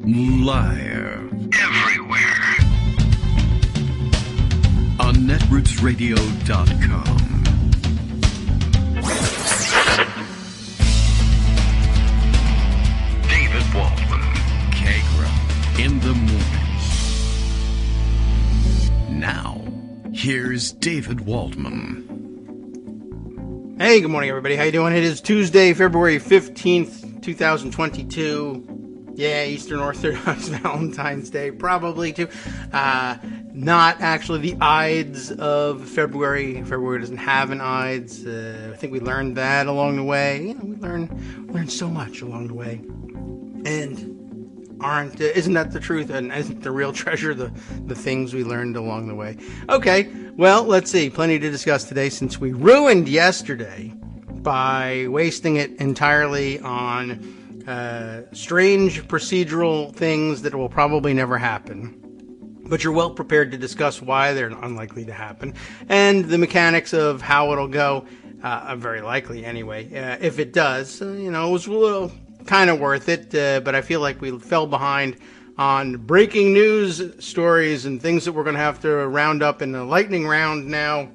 Live. Everywhere. On netrootsradio.com. David Waldman. Kagro. In the morning. Now, here's David Waldman. Hey, good morning, everybody. How you doing? It is Tuesday, February 15th, 2022. Yeah, Eastern Orthodox Valentine's Day, probably too. Not actually the Ides of February. February doesn't have an Ides. I think we learned that along the way. You know, we learn so much along the way. And isn't that the truth? And isn't the real treasure the things we learned along the way? Okay, well, let's see. Plenty to discuss today since we ruined yesterday by wasting it entirely on strange procedural things that will probably never happen. But you're well prepared to discuss why they're unlikely to happen. And the mechanics of how it'll go are very likely anyway. If it does, it was a little kind of worth it. But I feel like we fell behind on breaking news stories and things that we're going to have to round up in the lightning round now.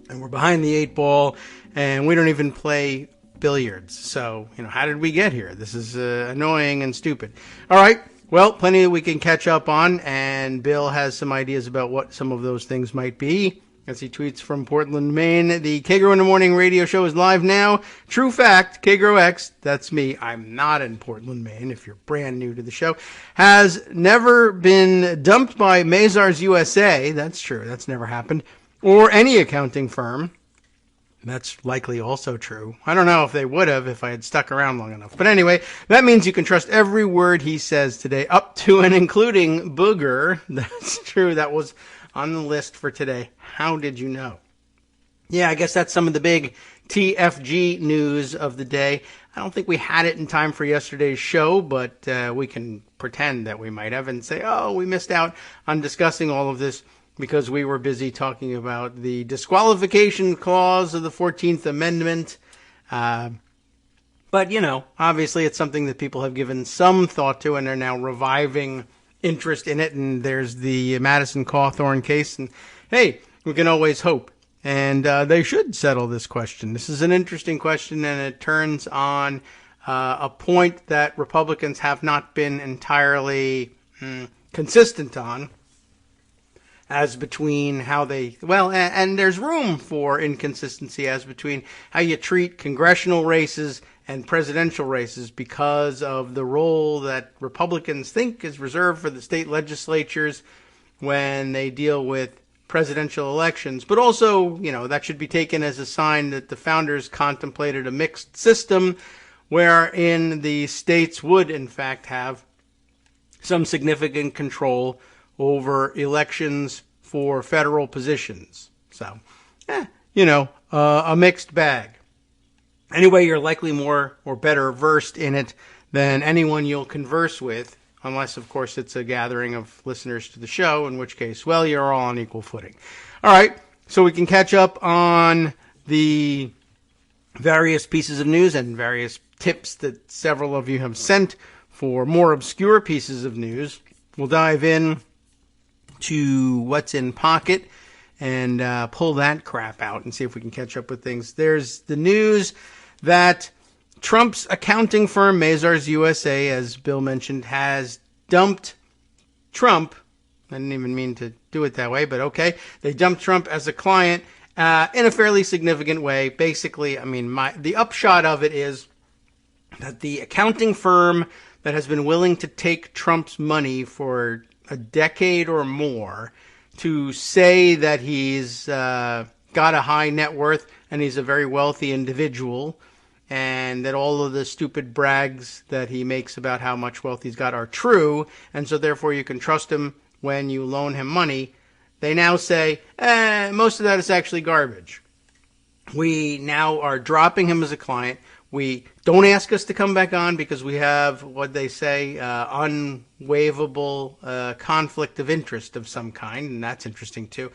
And we're behind the 8 ball. And we don't even play billiards. So, how did we get here? This is annoying and stupid. All right. Well, plenty that we can catch up on. And Bill has some ideas about what some of those things might be. As he tweets from Portland, Maine, the Kagro in the Morning radio show is live now. True fact, Kagro X, that's me. I'm not in Portland, Maine, if you're brand new to the show. Has never been dumped by Mazars USA. That's true. That's never happened. Or any accounting firm. That's likely also true. I don't know if they would have if I had stuck around long enough. But anyway, that means you can trust every word he says today, up to and including booger. That's true. That was on the list for today. How did you know? Yeah, I guess that's some of the big TFG news of the day. I don't think we had it in time for yesterday's show, but we can pretend that we might have and say, oh, we missed out on discussing all of this because we were busy talking about the disqualification clause of the 14th Amendment. But, obviously it's something that people have given some thought to and are now reviving interest in it. And there's the Madison Cawthorn case. And, hey, we can always hope. And they should settle this question. This is an interesting question, and it turns on a point that Republicans have not been entirely consistent on. As between how they, and there's room for inconsistency as between how you treat congressional races and presidential races because of the role that Republicans think is reserved for the state legislatures when they deal with presidential elections. But also, that should be taken as a sign that the founders contemplated a mixed system wherein the states would, in fact, have some significant control over elections for federal positions. So, a mixed bag. Anyway, you're likely more or better versed in it than anyone you'll converse with, unless, of course, it's a gathering of listeners to the show, in which case, you're all on equal footing. All right, so we can catch up on the various pieces of news and various tips that several of you have sent for more obscure pieces of news. We'll dive in to what's in pocket and pull that crap out and see if we can catch up with things. There's the news that Trump's accounting firm, Mazars USA, as Bill mentioned, has dumped Trump. I didn't even mean to do it that way, but okay. They dumped Trump as a client in a fairly significant way. Basically, the upshot of it is that the accounting firm that has been willing to take Trump's money for a decade or more to say that he's got a high net worth and he's a very wealthy individual and that all of the stupid brags that he makes about how much wealth he's got are true, and so therefore you can trust him when you loan him money. They now say, most of that is actually garbage. We now are dropping him as a client. We don't ask us to come back on because we have what they say, unwaivable conflict of interest of some kind, and that's interesting too.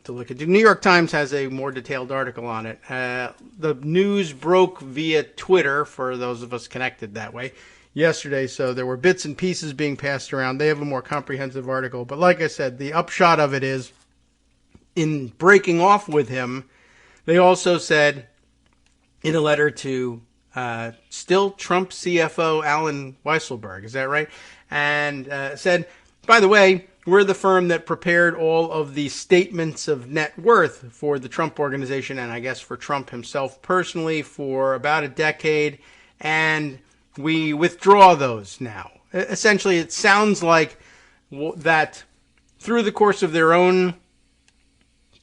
To look at. The New York Times has a more detailed article on it. The news broke via Twitter, for those of us connected that way. yesterday, so there were bits and pieces being passed around. They have a more comprehensive article. But like I said, the upshot of it is, in breaking off with him, they also said in a letter to still Trump CFO Alan Weisselberg, is that right? And said, by the way, we're the firm that prepared all of the statements of net worth for the Trump organization, and I guess for Trump himself personally, for about a decade, and we withdraw those now. Essentially, it sounds like that through the course of their own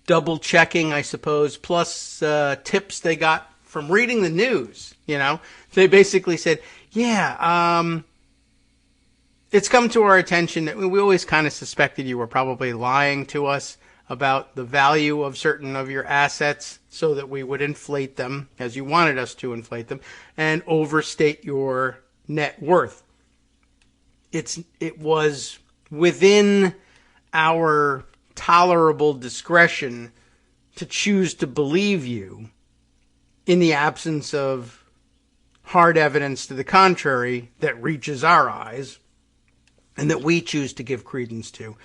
double checking, I suppose, plus tips they got from reading the news, they basically said, it's come to our attention that we always kind of suspected you were probably lying to us about the value of certain of your assets so that we would inflate them, as you wanted us to inflate them, and overstate your net worth. It was within our tolerable discretion to choose to believe you in the absence of hard evidence to the contrary that reaches our eyes and that we choose to give credence to.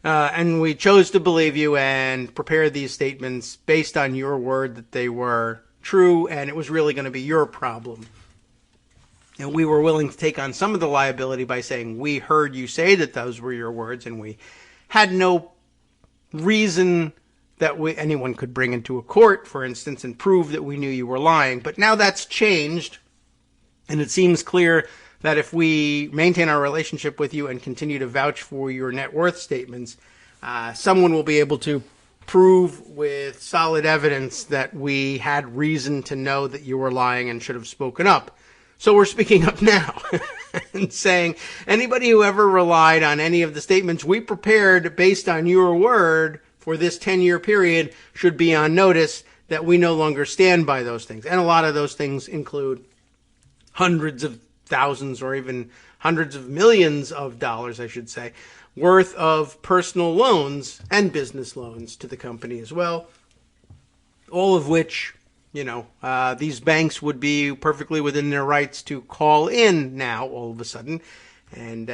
And we chose to believe you and prepare these statements based on your word that they were true, and it was really going to be your problem. And we were willing to take on some of the liability by saying we heard you say that those were your words, and we had no reason that anyone could bring into a court, for instance, and prove that we knew you were lying. But now that's changed, and it seems clear that if we maintain our relationship with you and continue to vouch for your net worth statements, someone will be able to prove with solid evidence that we had reason to know that you were lying and should have spoken up. So we're speaking up now and saying anybody who ever relied on any of the statements we prepared based on your word for this 10-year period should be on notice that we no longer stand by those things. And a lot of those things include hundreds of thousands or even hundreds of millions of dollars, I should say, worth of personal loans and business loans to the company as well, all of which, these banks would be perfectly within their rights to call in now all of a sudden. And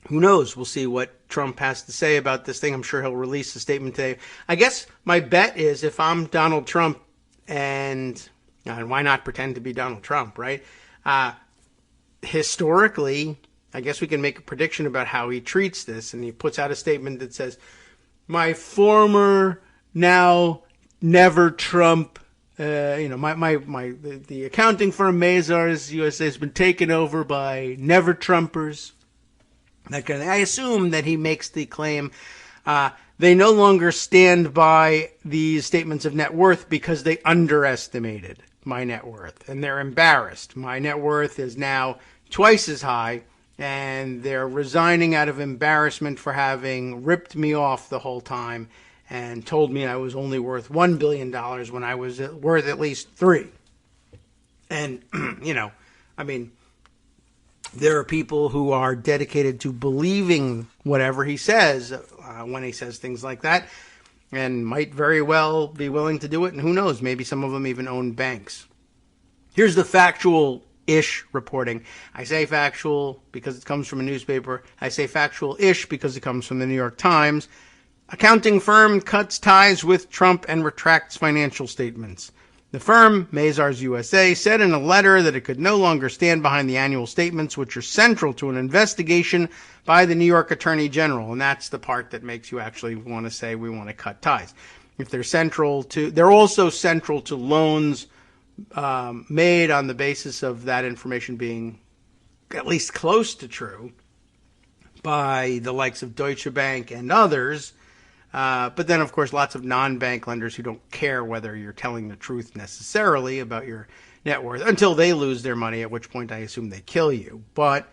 who knows? We'll see what Trump has to say about this thing. I'm sure he'll release a statement today. I guess my bet is if I'm Donald Trump, and why not pretend to be Donald Trump, right? Historically, I guess we can make a prediction about how he treats this, and he puts out a statement that says, my former, now never Trump, the accounting firm Mazars USA has been taken over by never Trumpers. That kind of thing. I assume that he makes the claim they no longer stand by these statements of net worth because they underestimated my net worth, and they're embarrassed. My net worth is now twice as high, and they're resigning out of embarrassment for having ripped me off the whole time and told me I was only worth $1 billion when I was worth at least $3 billion. And, there are people who are dedicated to believing whatever he says when he says things like that, and might very well be willing to do it. And who knows, maybe some of them even own banks. Here's the factual-ish reporting. I say factual because it comes from a newspaper. I say factual-ish because it comes from the New York Times. Accounting firm cuts ties with Trump and retracts financial statements. The firm, Mazars USA, said in a letter that it could no longer stand behind the annual statements, which are central to an investigation by the New York Attorney General. And that's the part that makes you actually want to say we want to cut ties. If they're also central to loans made on the basis of that information being at least close to true by the likes of Deutsche Bank and others. But then, of course, lots of non-bank lenders who don't care whether you're telling the truth necessarily about your net worth until they lose their money, at which point I assume they kill you. But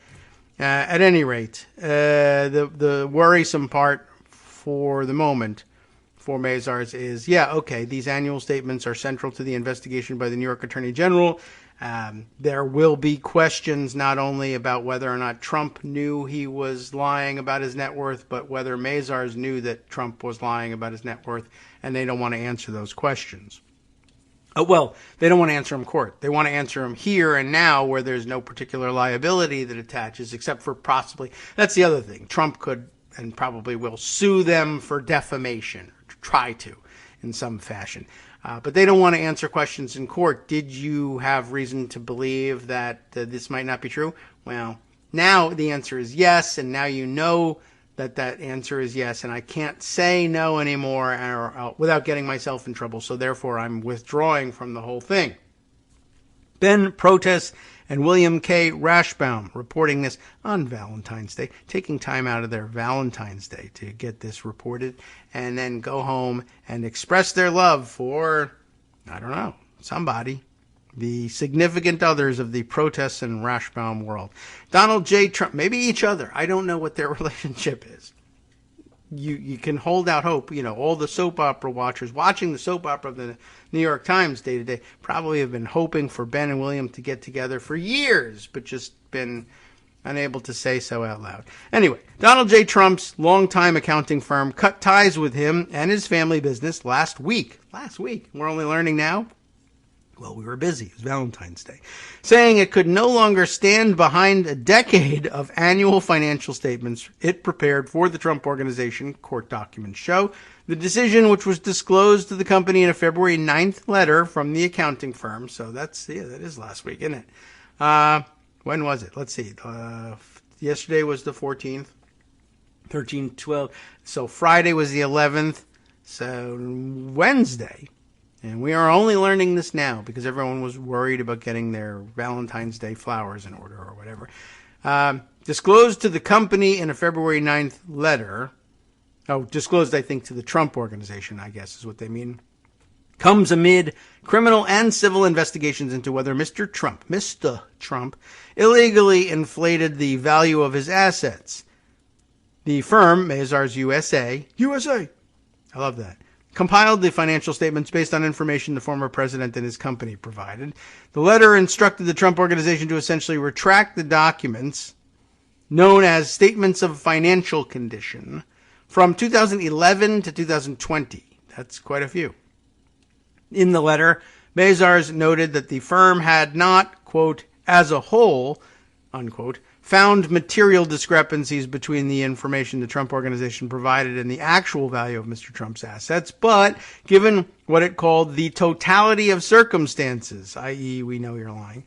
at any rate, the worrisome part for the moment for Mazars is, these annual statements are central to the investigation by the New York Attorney General. There will be questions not only about whether or not Trump knew he was lying about his net worth, but whether Mazars knew that Trump was lying about his net worth, and they don't want to answer those questions. Well, they don't want to answer him in court. They want to answer him here and now where there's no particular liability that attaches, except for possibly, that's the other thing. Trump could and probably will sue them for defamation, or try to in some fashion. But they don't want to answer questions in court. Did you have reason to believe that this might not be true? Well, now the answer is yes, and now you know that answer is yes, and I can't say no anymore without getting myself in trouble, so therefore I'm withdrawing from the whole thing. Ben Protest and William K. Rashbaum reporting this on Valentine's Day, taking time out of their Valentine's Day to get this reported, and then go home and express their love for, I don't know, somebody. The significant others of the Protest and Rashbaum world. Donald J. Trump, maybe each other. I don't know what their relationship is. You can hold out hope. You know, all the soap opera watchers watching the soap opera of the New York Times day to day probably have been hoping for Ben and William to get together for years, but just been unable to say so out loud. Anyway, Donald J. Trump's longtime accounting firm cut ties with him and his family business last week. We're only learning now. Well, we were busy. It was Valentine's Day. Saying it could no longer stand behind a decade of annual financial statements it prepared for the Trump Organization, court documents show. The decision, which was disclosed to the company in a February 9th letter from the accounting firm. So that is last week, isn't it? When was it? Let's see. Yesterday was the 14th. 13, 12. So Friday was the 11th. So Wednesday. And we are only learning this now because everyone was worried about getting their Valentine's Day flowers in order or whatever. Disclosed to the company in a February 9th letter. Disclosed, I think, to the Trump Organization, I guess is what they mean. Comes amid criminal and civil investigations into whether Mr. Trump, illegally inflated the value of his assets. The firm, Mazars USA, I love that, compiled the financial statements based on information the former president and his company provided. The letter instructed the Trump Organization to essentially retract the documents known as Statements of Financial Condition from 2011 to 2020. That's quite a few. In the letter, Mazars noted that the firm had not, quote, as a whole, unquote, found material discrepancies between the information the Trump Organization provided and the actual value of Mr. Trump's assets, but given what it called the totality of circumstances, i.e., we know you're lying,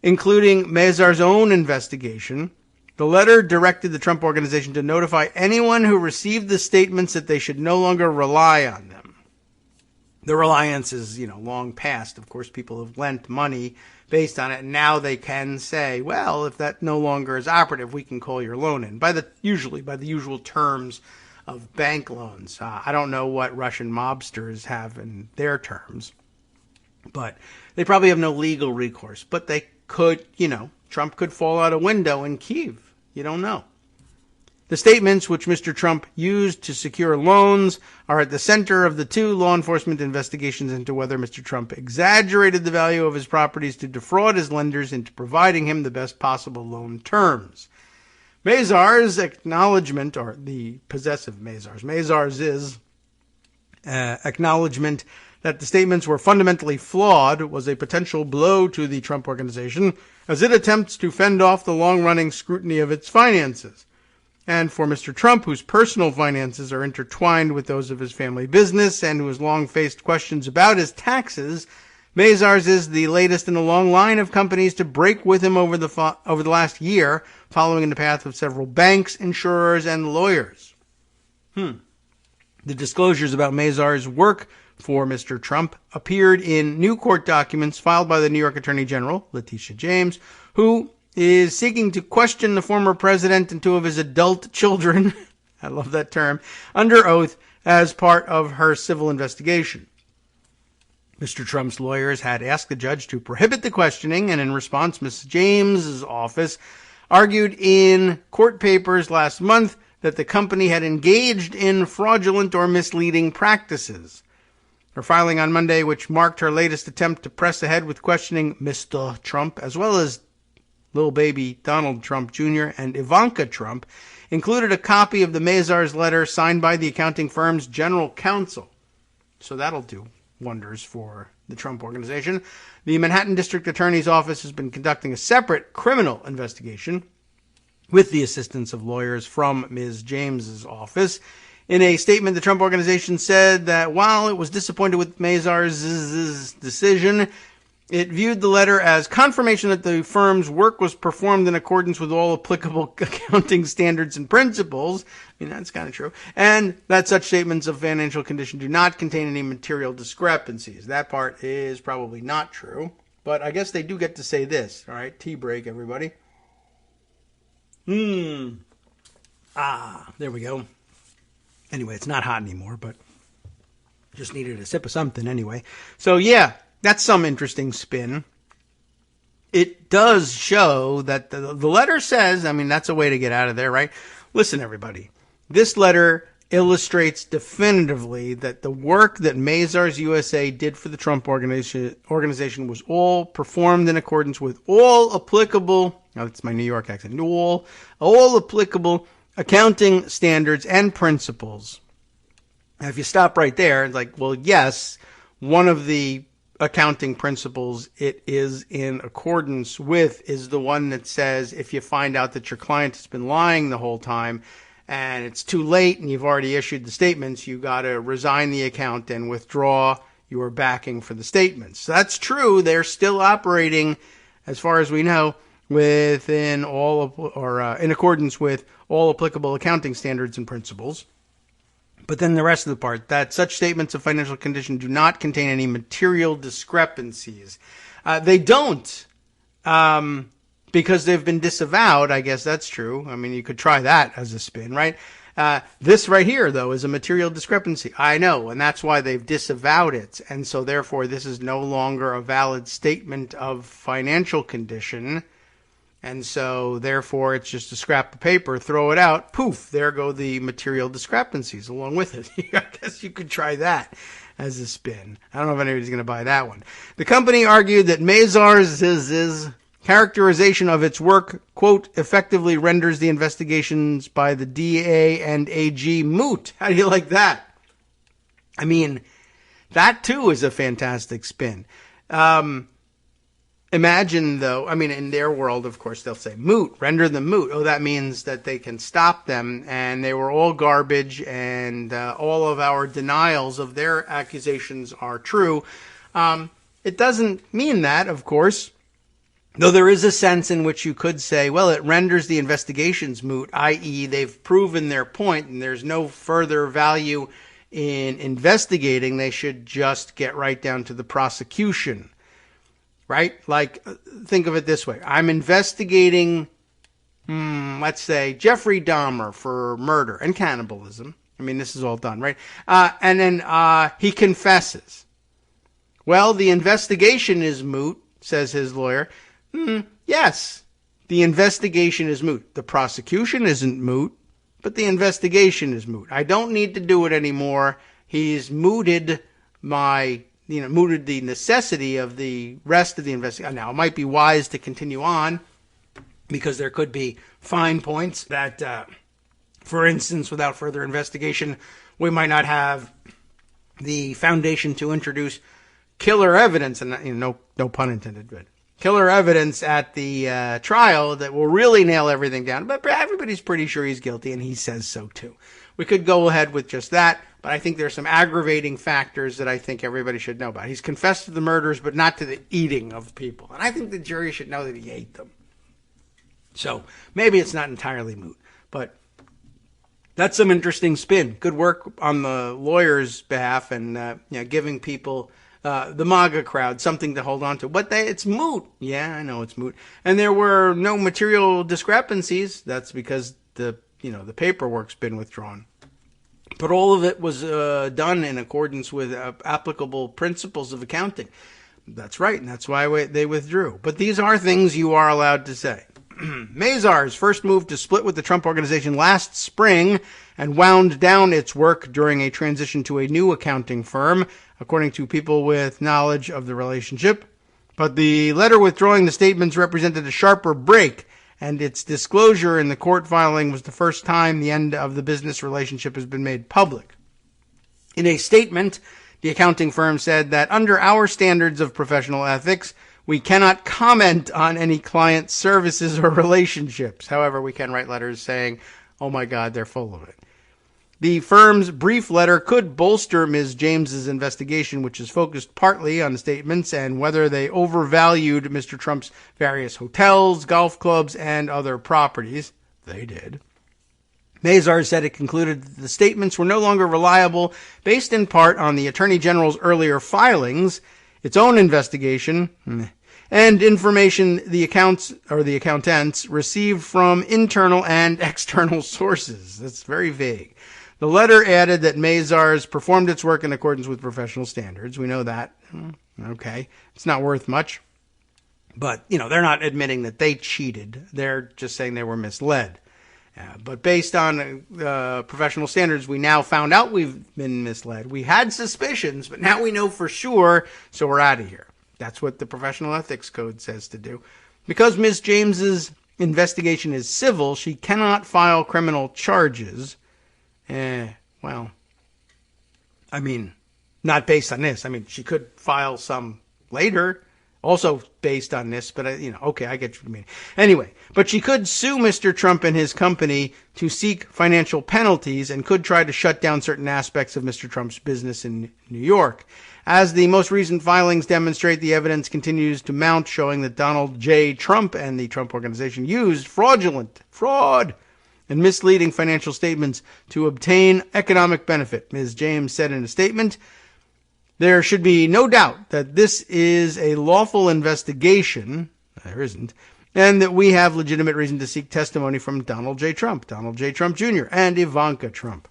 including Mazars' own investigation, the letter directed the Trump Organization to notify anyone who received the statements that they should no longer rely on them. The reliance is, long past. Of course, people have lent money based on it, and now they can say, well, if that no longer is operative, we can call your loan in, usually by the usual terms of bank loans. I don't know what Russian mobsters have in their terms, but they probably have no legal recourse. But they could, Trump could fall out a window in Kyiv. You don't know. The statements which Mr. Trump used to secure loans are at the center of the two law enforcement investigations into whether Mr. Trump exaggerated the value of his properties to defraud his lenders into providing him the best possible loan terms. Mazars' acknowledgement, or the possessive Mazars' acknowledgement that the statements were fundamentally flawed was a potential blow to the Trump Organization as it attempts to fend off the long-running scrutiny of its finances. And for Mr. Trump, whose personal finances are intertwined with those of his family business and who has long faced questions about his taxes, Mazars is the latest in a long line of companies to break with him over the last year, following in the path of several banks, insurers, and lawyers. The disclosures about Mazars' work for Mr. Trump appeared in new court documents filed by the New York Attorney General, Letitia James, who is seeking to question the former president and two of his adult children, I love that term, under oath as part of her civil investigation. Mr. Trump's lawyers had asked the judge to prohibit the questioning, and in response, Ms. James's office argued in court papers last month that the company had engaged in fraudulent or misleading practices. Her filing on Monday, which marked her latest attempt to press ahead with questioning Mr. Trump, as well as little baby Donald Trump Jr. and Ivanka Trump, included a copy of the Mazars letter signed by the accounting firm's general counsel. So that'll do. wonders for the Trump organization. The Manhattan District Attorney's Office has been conducting a separate criminal investigation with the assistance of lawyers from Ms. James's office. In a statement, the Trump organization said that while it was disappointed with Mazars' decision, it viewed the letter as confirmation that the firm's work was performed in accordance with all applicable accounting standards and principles. I mean, that's kind of true. And that such statements of financial condition do not contain any material discrepancies. That part is probably not true. But I guess they do get to say this. All right, tea break, everybody. There we go. Anyway, it's not hot anymore, but just needed a sip of something anyway. So, yeah. That's some interesting spin. It does show that the letter says, I mean, that's a way to get out of there, right? Listen, everybody. This letter illustrates definitively that the work that Mazars USA did for the Trump organization was all performed in accordance with all applicable, now that's my New York accent, all applicable accounting standards and principles. Now, if you stop right there, it's like, well, yes, one of the accounting principles it is in accordance with is the one that says if you find out that your client has been lying the whole time and it's too late and you've already issued the statements, you got to resign the account and withdraw your backing for the statements. So that's true. They're still operating, as far as we know, within in accordance with all applicable accounting standards and principles. But then the rest of the part, that such statements of financial condition do not contain any material discrepancies. They don't, because they've been disavowed. I guess that's true. I mean, you could try that as a spin, right? This right here, though, is a material discrepancy. I know, and that's why they've disavowed it. And so, therefore, this is no longer a valid statement of financial condition. And so, therefore, it's just a scrap of paper, throw it out, poof, there go the material discrepancies along with it. I guess you could try that as a spin. I don't know if anybody's going to buy that one. The company argued that Mazars' characterization of its work, quote, effectively renders the investigations by the DA and AG moot. How do you like that? I mean, that too is a fantastic spin. Imagine, though, I mean, in their world, of course, they'll say moot, render them moot. Oh, that means that they can stop them, and they were all garbage, and all of our denials of their accusations are true. It doesn't mean that, of course, though there is a sense in which you could say, well, it renders the investigations moot, i.e., they've proven their point, and there's no further value in investigating. They should just get right down to the prosecution. Right? Like, think of it this way. I'm investigating, let's say, Jeffrey Dahmer for murder and cannibalism. I mean, this is all done, right? And then he confesses. Well, the investigation is moot, says his lawyer. Yes, the investigation is moot. The prosecution isn't moot, but the investigation is moot. I don't need to do it anymore. He's mooted mooted the necessity of the rest of the investigation. Now, it might be wise to continue on because there could be fine points that, for instance, without further investigation, we might not have the foundation to introduce killer evidence, and no pun intended, but killer evidence at the trial that will really nail everything down. But everybody's pretty sure he's guilty, and he says so too. We could go ahead with just that, but I think there's some aggravating factors that I think everybody should know about. He's confessed to the murders, but not to the eating of people. And I think the jury should know that he ate them. So maybe it's not entirely moot, but that's some interesting spin. Good work on the lawyer's behalf and giving people, the MAGA crowd, something to hold on to. But it's moot. Yeah, I know it's moot. And there were no material discrepancies. That's because the paperwork's been withdrawn. But all of it was done in accordance with applicable principles of accounting. That's right, and that's why they withdrew. But these are things you are allowed to say. Mazars first moved to split with the Trump organization last spring and wound down its work during a transition to a new accounting firm, according to people with knowledge of the relationship. But the letter withdrawing the statements represented a sharper break, and its disclosure in the court filing was the first time the end of the business relationship has been made public. In a statement The accounting firm said that under our standards of professional ethics, we cannot comment on any client services or relationships. However, we can write letters saying, oh my God, they're full of it. The firm's brief letter could bolster Ms. James's investigation, which is focused partly on statements and whether they overvalued Mr. Trump's various hotels, golf clubs, and other properties. They did. Mazars said it concluded that the statements were no longer reliable, based in part on the Attorney General's earlier filings, its own investigation, and information the accountants received from internal and external sources. That's very vague. The letter added that Mazars performed its work in accordance with professional standards. We know that. Okay. It's not worth much. But, they're not admitting that they cheated. They're just saying they were misled. But based on professional standards, we now found out we've been misled. We had suspicions, but now we know for sure, so we're out of here. That's what the Professional Ethics Code says to do. Because Ms. James's investigation is civil, she cannot file criminal charges. Not based on this. She could file some later, also based on this, but okay, I get what you mean. Anyway, but she could sue Mr. Trump and his company to seek financial penalties and could try to shut down certain aspects of Mr. Trump's business in New York. As the most recent filings demonstrate, the evidence continues to mount, showing that Donald J. Trump and the Trump Organization used fraud and misleading financial statements to obtain economic benefit. Ms. James said in a statement, there should be no doubt that this is a lawful investigation. There isn't. And that we have legitimate reason to seek testimony from Donald J. Trump Jr., and Ivanka Trump.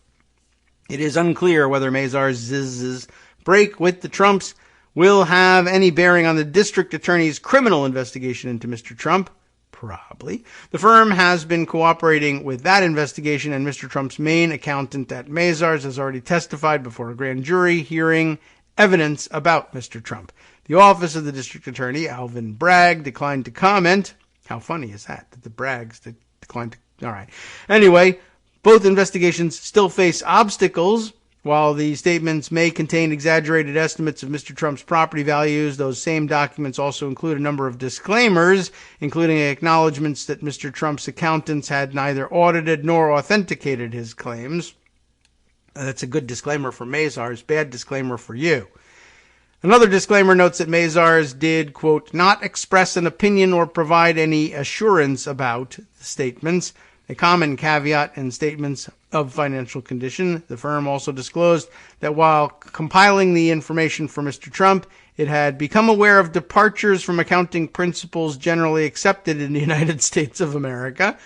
It is unclear whether Mazars' break with the Trumps will have any bearing on the district attorney's criminal investigation into Mr. Trump. Probably. The firm has been cooperating with that investigation, and Mr. Trump's main accountant at Mazars has already testified before a grand jury hearing evidence about Mr. Trump. The office of the district attorney, Alvin Bragg, declined to comment. How funny is that the Braggs declined to... All right. Anyway, both investigations still face obstacles. While the statements may contain exaggerated estimates of Mr. Trump's property values, those same documents also include a number of disclaimers, including acknowledgments that Mr. Trump's accountants had neither audited nor authenticated his claims. That's a good disclaimer for Mazars, bad disclaimer for you. Another disclaimer notes that Mazars did, quote, not express an opinion or provide any assurance about the statements, a common caveat in statements of financial condition. The firm also disclosed that while compiling the information for Mr. Trump, it had become aware of departures from accounting principles generally accepted in the United States of America.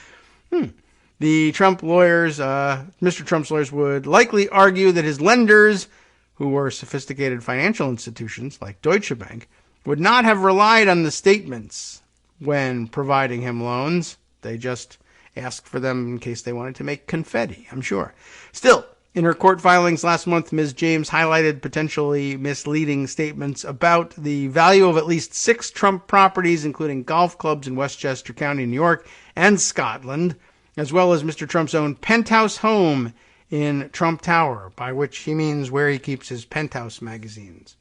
The Trump lawyers, Mr. Trump's lawyers would likely argue that his lenders, who were sophisticated financial institutions like Deutsche Bank, would not have relied on the statements when providing him loans. They just asked for them in case they wanted to make confetti, I'm sure. Still, in her court filings last month, Ms. James highlighted potentially misleading statements about the value of at least 6 Trump properties, including golf clubs in Westchester County, New York, and Scotland, as well as Mr. Trump's own penthouse home in Trump Tower, by which he means where he keeps his penthouse magazines.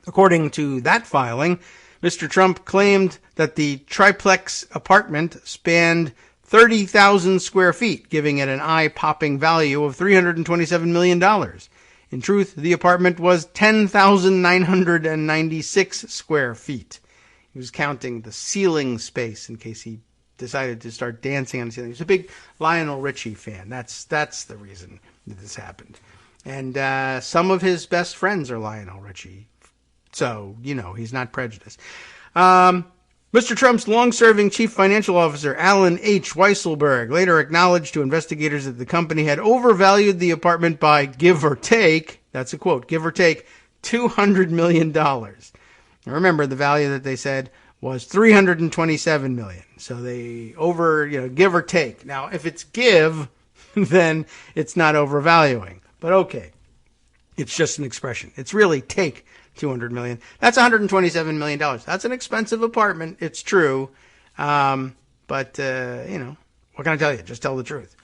According to that filing, Mr. Trump claimed that the triplex apartment spanned 30,000 square feet, giving it an eye-popping value of $327 million. In truth, the apartment was 10,996 square feet. He was counting the ceiling space in case he decided to start dancing on the ceiling. He's a big Lionel Richie fan. That's the reason that this happened. And some of his best friends are Lionel Richie. So, he's not prejudiced. Mr. Trump's long-serving chief financial officer, Alan H. Weisselberg, later acknowledged to investigators that the company had overvalued the apartment by, give or take, that's a quote, give or take, $200 million. Now remember, the value that they said was $327 million. So they give or take. Now, if it's give, then it's not overvaluing. But okay, it's just an expression. It's really take $200 million. That's $127 million. That's an expensive apartment. It's true. But what can I tell you? Just tell the truth.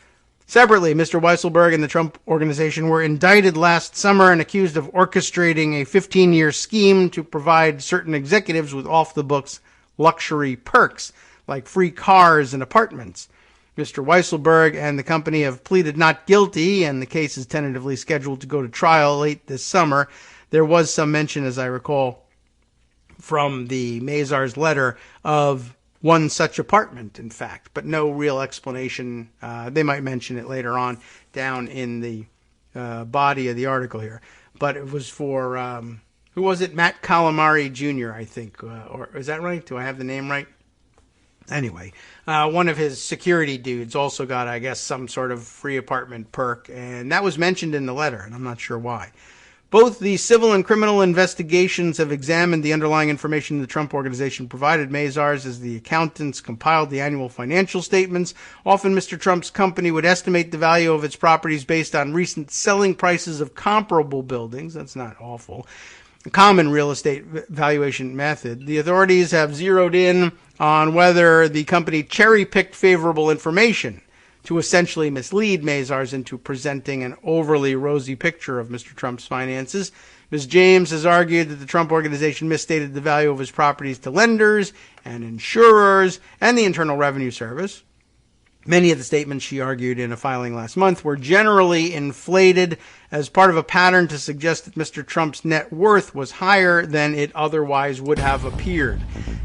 Separately, Mr. Weisselberg and the Trump Organization were indicted last summer and accused of orchestrating a 15-year scheme to provide certain executives with off-the-books luxury perks, like free cars and apartments. Mr. Weisselberg and the company have pleaded not guilty, and the case is tentatively scheduled to go to trial late this summer. There was some mention, as I recall, from the Mazars letter of one such apartment, in fact, but no real explanation. They might mention it later on down in the body of the article here. But it was for, who was it? Matt Calamari Jr., I think. Or is that right? Do I have the name right? Anyway, one of his security dudes also got, I guess, some sort of free apartment perk, and that was mentioned in the letter, and I'm not sure why. Both the civil and criminal investigations have examined the underlying information the Trump Organization provided Mazars as the accountants compiled the annual financial statements. Often Mr. Trump's company would estimate the value of its properties based on recent selling prices of comparable buildings. That's not awful. A common real estate valuation method. The authorities have zeroed in on whether the company cherry-picked favorable information to essentially mislead Mazars into presenting an overly rosy picture of Mr. Trump's finances. Ms. James has argued that the Trump Organization misstated the value of his properties to lenders and insurers and the Internal Revenue Service. Many of the statements, she argued in a filing last month, were generally inflated as part of a pattern to suggest that Mr. Trump's net worth was higher than it otherwise would have appeared.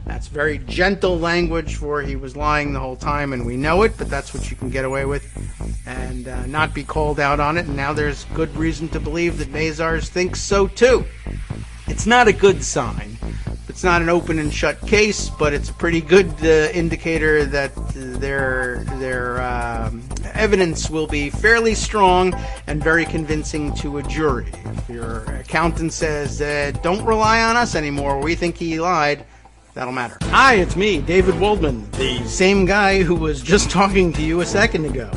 That's very gentle language for he was lying the whole time, and we know it, but that's what you can get away with and not be called out on it. And now there's good reason to believe that Mazars thinks so too. It's not a good sign. It's not an open and shut case, but it's a pretty good indicator that their evidence will be fairly strong and very convincing to a jury. If your accountant says, don't rely on us anymore, we think he lied, that'll matter. Hi, it's me, David Waldman, the same guy who was just talking to you a second ago.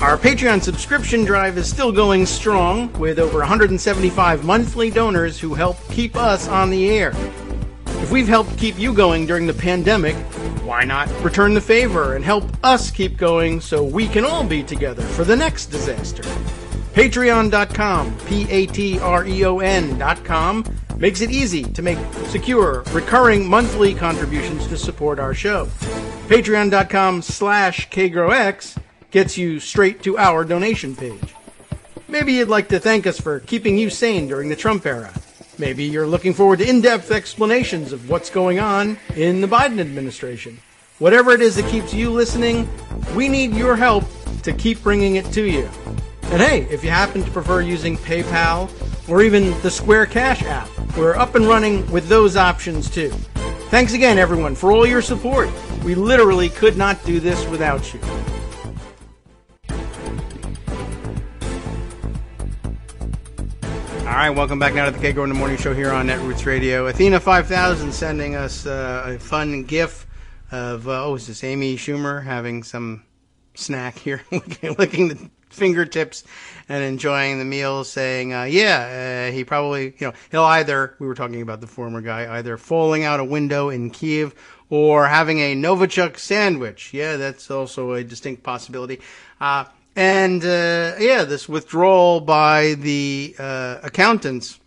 Our Patreon subscription drive is still going strong, with over 175 monthly donors who help keep us on the air. If we've helped keep you going during the pandemic, why not return the favor and help us keep going so we can all be together for the next disaster? Patreon.com, Patreon.com, makes it easy to make secure, recurring monthly contributions to support our show. Patreon.com/KagroX gets you straight to our donation page. Maybe you'd like to thank us for keeping you sane during the Trump era. Maybe you're looking forward to in-depth explanations of what's going on in the Biden administration. Whatever it is that keeps you listening, we need your help to keep bringing it to you. And hey, if you happen to prefer using PayPal or even the Square Cash app, we're up and running with those options too. Thanks again, everyone, for all your support. We literally could not do this without you. All right, welcome back now to the Kagro in the Morning Show here on Netroots Radio. Athena 5000 sending us a fun GIF of, is this Amy Schumer having some snack here, licking the fingertips and enjoying the meal, saying, he probably, he'll either, we were talking about the former guy, either falling out a window in Kiev or having a Novichok sandwich. Yeah, that's also a distinct possibility. This withdrawal by the accountants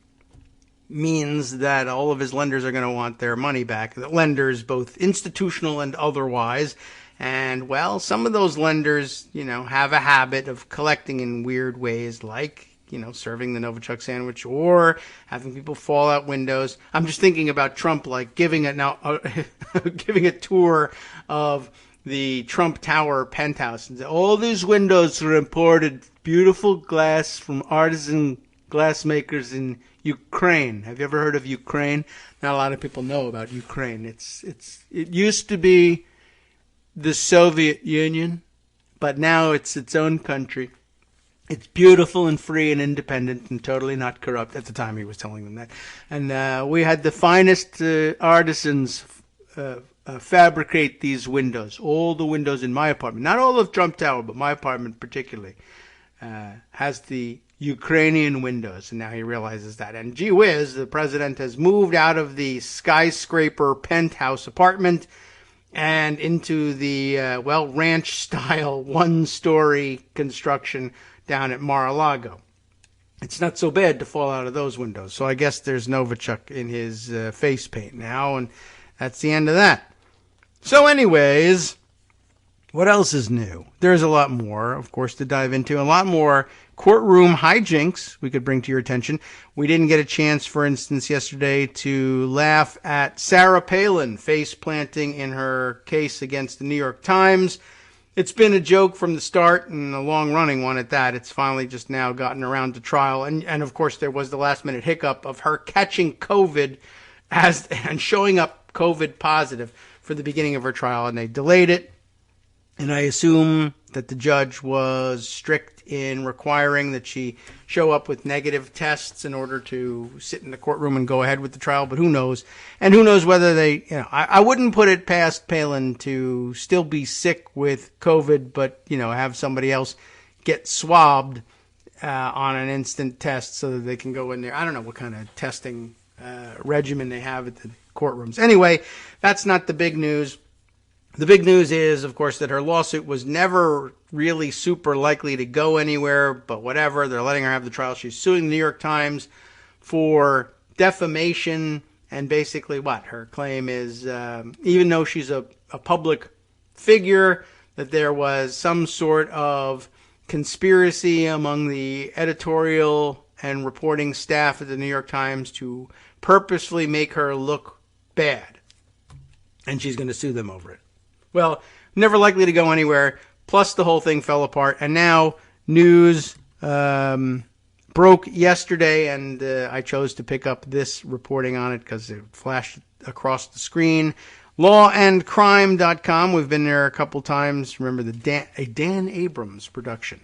means that all of his lenders are going to want their money back. The lenders, both institutional and otherwise. And, well, some of those lenders, have a habit of collecting in weird ways, like, serving the Novichok sandwich or having people fall out windows. I'm just thinking about Trump, like, giving a tour of the Trump Tower penthouse. And all these windows are imported, beautiful glass from artisan glassmakers in Ukraine. Have you ever heard of Ukraine? Not a lot of people know about Ukraine. It used to be the Soviet Union, but now it's its own country. It's beautiful and free and independent and totally not corrupt. At the time he was telling them that. And we had the finest artisans fabricate these windows. All the windows in my apartment, not all of Trump Tower, but my apartment particularly, has the Ukrainian windows. And now he realizes that. And gee whiz, the president has moved out of the skyscraper penthouse apartment and into the, ranch-style one-story construction down at Mar-a-Lago. It's not so bad to fall out of those windows. So I guess there's Novichok in his face paint now, and that's the end of that. So anyways, what else is new? There's a lot more, of course, to dive into. A lot more courtroom hijinks we could bring to your attention. We didn't get a chance, for instance, yesterday to laugh at Sarah Palin face planting in her case against the New York Times. It's been a joke from the start, and a long-running one at that. It's finally just now gotten around to trial. And of course, there was the last-minute hiccup of her catching COVID and showing up COVID positive for the beginning of her trial, and they delayed it. And I assume that the judge was strict in requiring that she show up with negative tests in order to sit in the courtroom and go ahead with the trial. But who knows? And who knows whether they, I wouldn't put it past Palin to still be sick with COVID, but, have somebody else get swabbed on an instant test so that they can go in there. I don't know what kind of testing regimen they have at the courtrooms. Anyway, that's not the big news. The big news is, of course, that her lawsuit was never really super likely to go anywhere, but whatever. They're letting her have the trial. She's suing the New York Times for defamation, and basically what? Her claim is, even though she's a public figure, that there was some sort of conspiracy among the editorial and reporting staff at the New York Times to purposefully make her look bad, and she's going to sue them over it. Well, never likely to go anywhere. Plus, the whole thing fell apart. And now news broke yesterday, and I chose to pick up this reporting on it because it flashed across the screen. Lawandcrime.com. We've been there a couple times. Remember, a Dan Abrams production.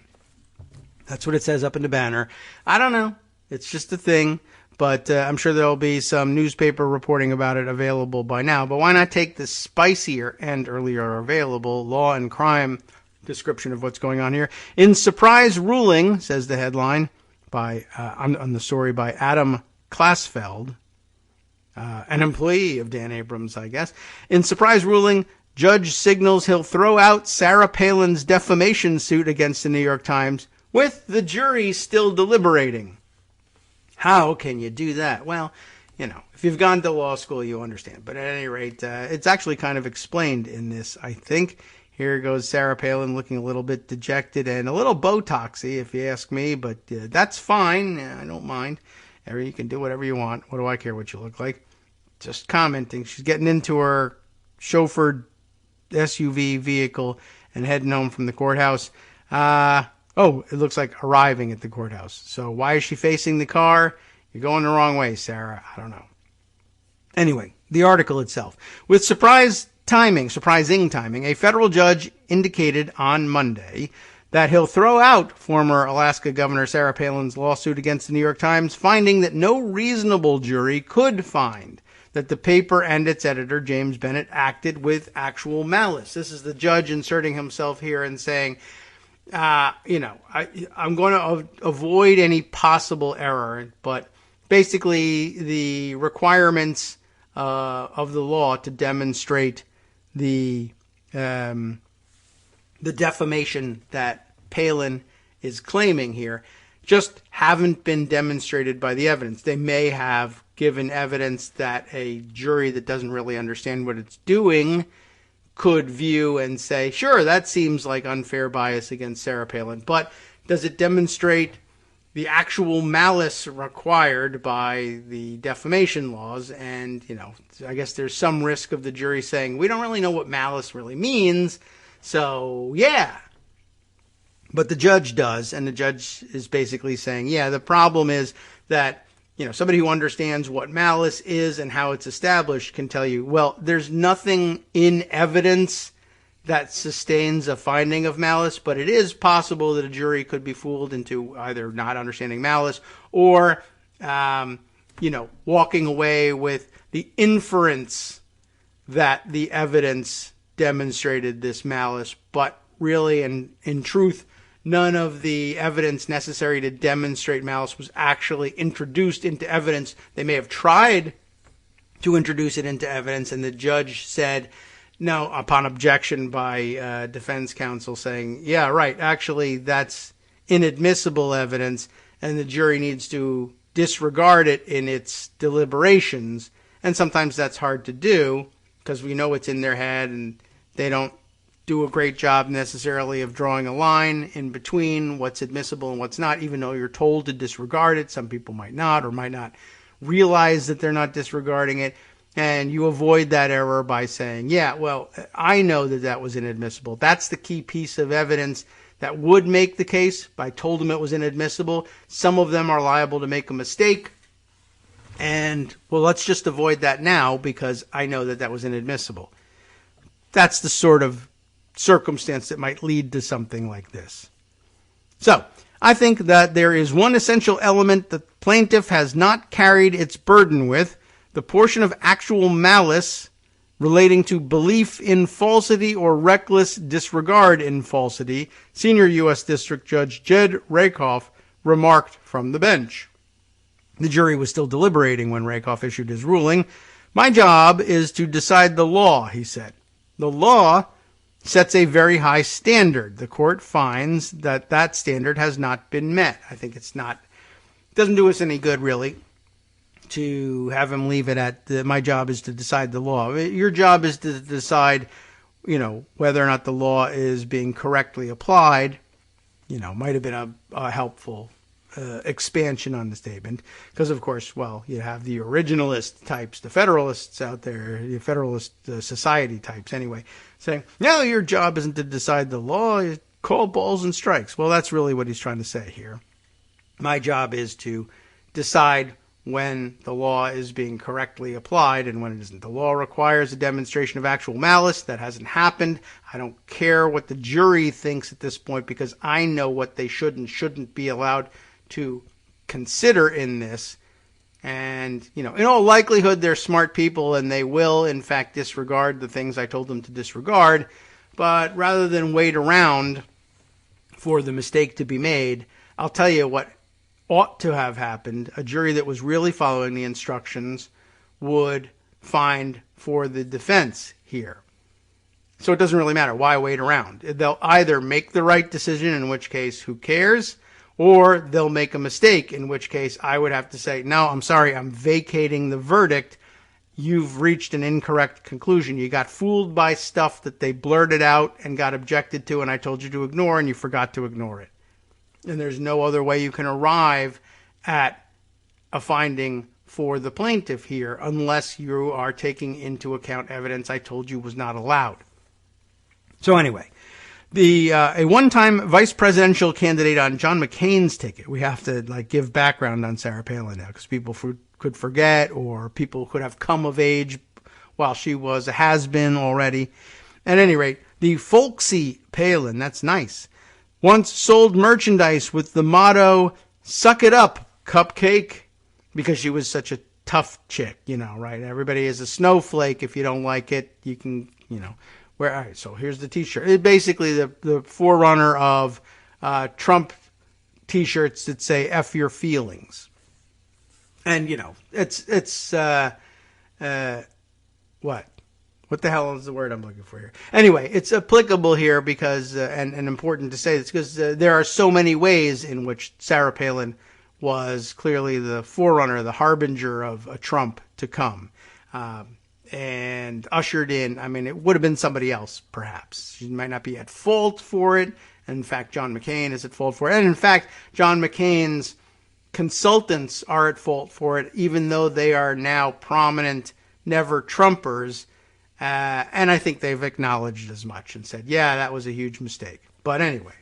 That's what it says up in the banner. I don't know. It's just a thing. But I'm sure there'll be some newspaper reporting about it available by now. But why not take the spicier and earlier available law and crime description of what's going on here? In surprise ruling, says the headline, on the story by Adam Klasfeld, an employee of Dan Abrams, I guess. In surprise ruling, judge signals he'll throw out Sarah Palin's defamation suit against the New York Times, with the jury still deliberating. How can you do that? Well, if you've gone to law school, you understand. But at any rate, it's actually kind of explained in this, I think. Here goes Sarah Palin looking a little bit dejected and a little Botoxy, if you ask me. But that's fine. I don't mind. You can do whatever you want. What do I care what you look like? Just commenting. She's getting into her chauffeured SUV vehicle and heading home from the courthouse. It looks like arriving at the courthouse. So why is she facing the car? You're going the wrong way, Sarah. I don't know. Anyway, the article itself. With surprising timing, a federal judge indicated on Monday that he'll throw out former Alaska Governor Sarah Palin's lawsuit against the New York Times, finding that no reasonable jury could find that the paper and its editor, James Bennett, acted with actual malice. This is the judge inserting himself here and saying, I'm going to avoid any possible error, but basically the requirements of the law to demonstrate the defamation that Palin is claiming here just haven't been demonstrated by the evidence. They may have given evidence that a jury that doesn't really understand what it's doing could view and say, sure, that seems like unfair bias against Sarah Palin, but does it demonstrate the actual malice required by the defamation laws? And, I guess there's some risk of the jury saying, we don't really know what malice really means, so yeah. But the judge does, and the judge is basically saying, yeah, the problem is that somebody who understands what malice is and how it's established can tell you, well, there's nothing in evidence that sustains a finding of malice, but it is possible that a jury could be fooled into either not understanding malice or, walking away with the inference that the evidence demonstrated this malice, but really, in truth, none of the evidence necessary to demonstrate malice was actually introduced into evidence. They may have tried to introduce it into evidence, and the judge said, Now, upon objection by defense counsel saying, yeah, right, actually, that's inadmissible evidence, and the jury needs to disregard it in its deliberations. And sometimes that's hard to do because we know it's in their head, and they don't do a great job necessarily of drawing a line in between what's admissible and what's not, even though you're told to disregard it. Some people might not, or might not realize that they're not disregarding it. And you avoid that error by saying, yeah, well, I know that that was inadmissible. That's the key piece of evidence that would make the case. I told them it was inadmissible. Some of them are liable to make a mistake. And, well, let's just avoid that now because I know that that was inadmissible. That's the sort of circumstance that might lead to something like this. So, I think that there is one essential element the plaintiff has not carried its burden with, the portion of actual malice relating to belief in falsity or reckless disregard in falsity, Senior U.S. District Judge Jed Rakoff remarked from the bench. The jury was still deliberating when Rakoff issued his ruling. My job is to decide the law, he said. The law sets a very high standard. The court finds that that standard has not been met. I think it doesn't do us any good, really, to have him leave it at my job is to decide the law. Your job is to decide, whether or not the law is being correctly applied. Might have been a helpful expansion on the statement. Because, of course, you have the originalist types, the Federalists out there, the Federalist Society types anyway, saying, no, your job isn't to decide the law, you call balls and strikes. Well, that's really what he's trying to say here. My job is to decide when the law is being correctly applied and when it isn't. The law requires a demonstration of actual malice. That hasn't happened. I don't care what the jury thinks at this point because I know what they should and shouldn't be allowed to consider in this. And, in all likelihood, they're smart people and they will, in fact, disregard the things I told them to disregard. But rather than wait around for the mistake to be made, I'll tell you what ought to have happened. A jury that was really following the instructions would find for the defense here. So it doesn't really matter. Why wait around? They'll either make the right decision, in which case, who cares? Or they'll make a mistake, in which case I would have to say, no, I'm sorry, I'm vacating the verdict. You've reached an incorrect conclusion. You got fooled by stuff that they blurted out and got objected to, and I told you to ignore, and you forgot to ignore it. And there's no other way you can arrive at a finding for the plaintiff here unless you are taking into account evidence I told you was not allowed. So anyway, a one-time vice presidential candidate on John McCain's ticket. We have to give background on Sarah Palin now because people could forget, or people could have come of age while she was a has-been already. At any rate, the folksy Palin, that's nice, once sold merchandise with the motto, "Suck it up, cupcake," because she was such a tough chick, right? Everybody is a snowflake. If you don't like it, you can, wear. All right, so here's the t-shirt. It's basically the forerunner of Trump t-shirts that say "F your feelings." And, it's what? What the hell is the word I'm looking for here? Anyway, it's applicable here because, and important to say this, because there are so many ways in which Sarah Palin was clearly the forerunner, the harbinger of a Trump to come, and ushered in, it would have been somebody else, perhaps. She might not be at fault for it. In fact, John McCain is at fault for it. And in fact, John McCain's consultants are at fault for it, even though they are now prominent never-Trumpers. And I think they've acknowledged as much and said, yeah, that was a huge mistake. But anyway.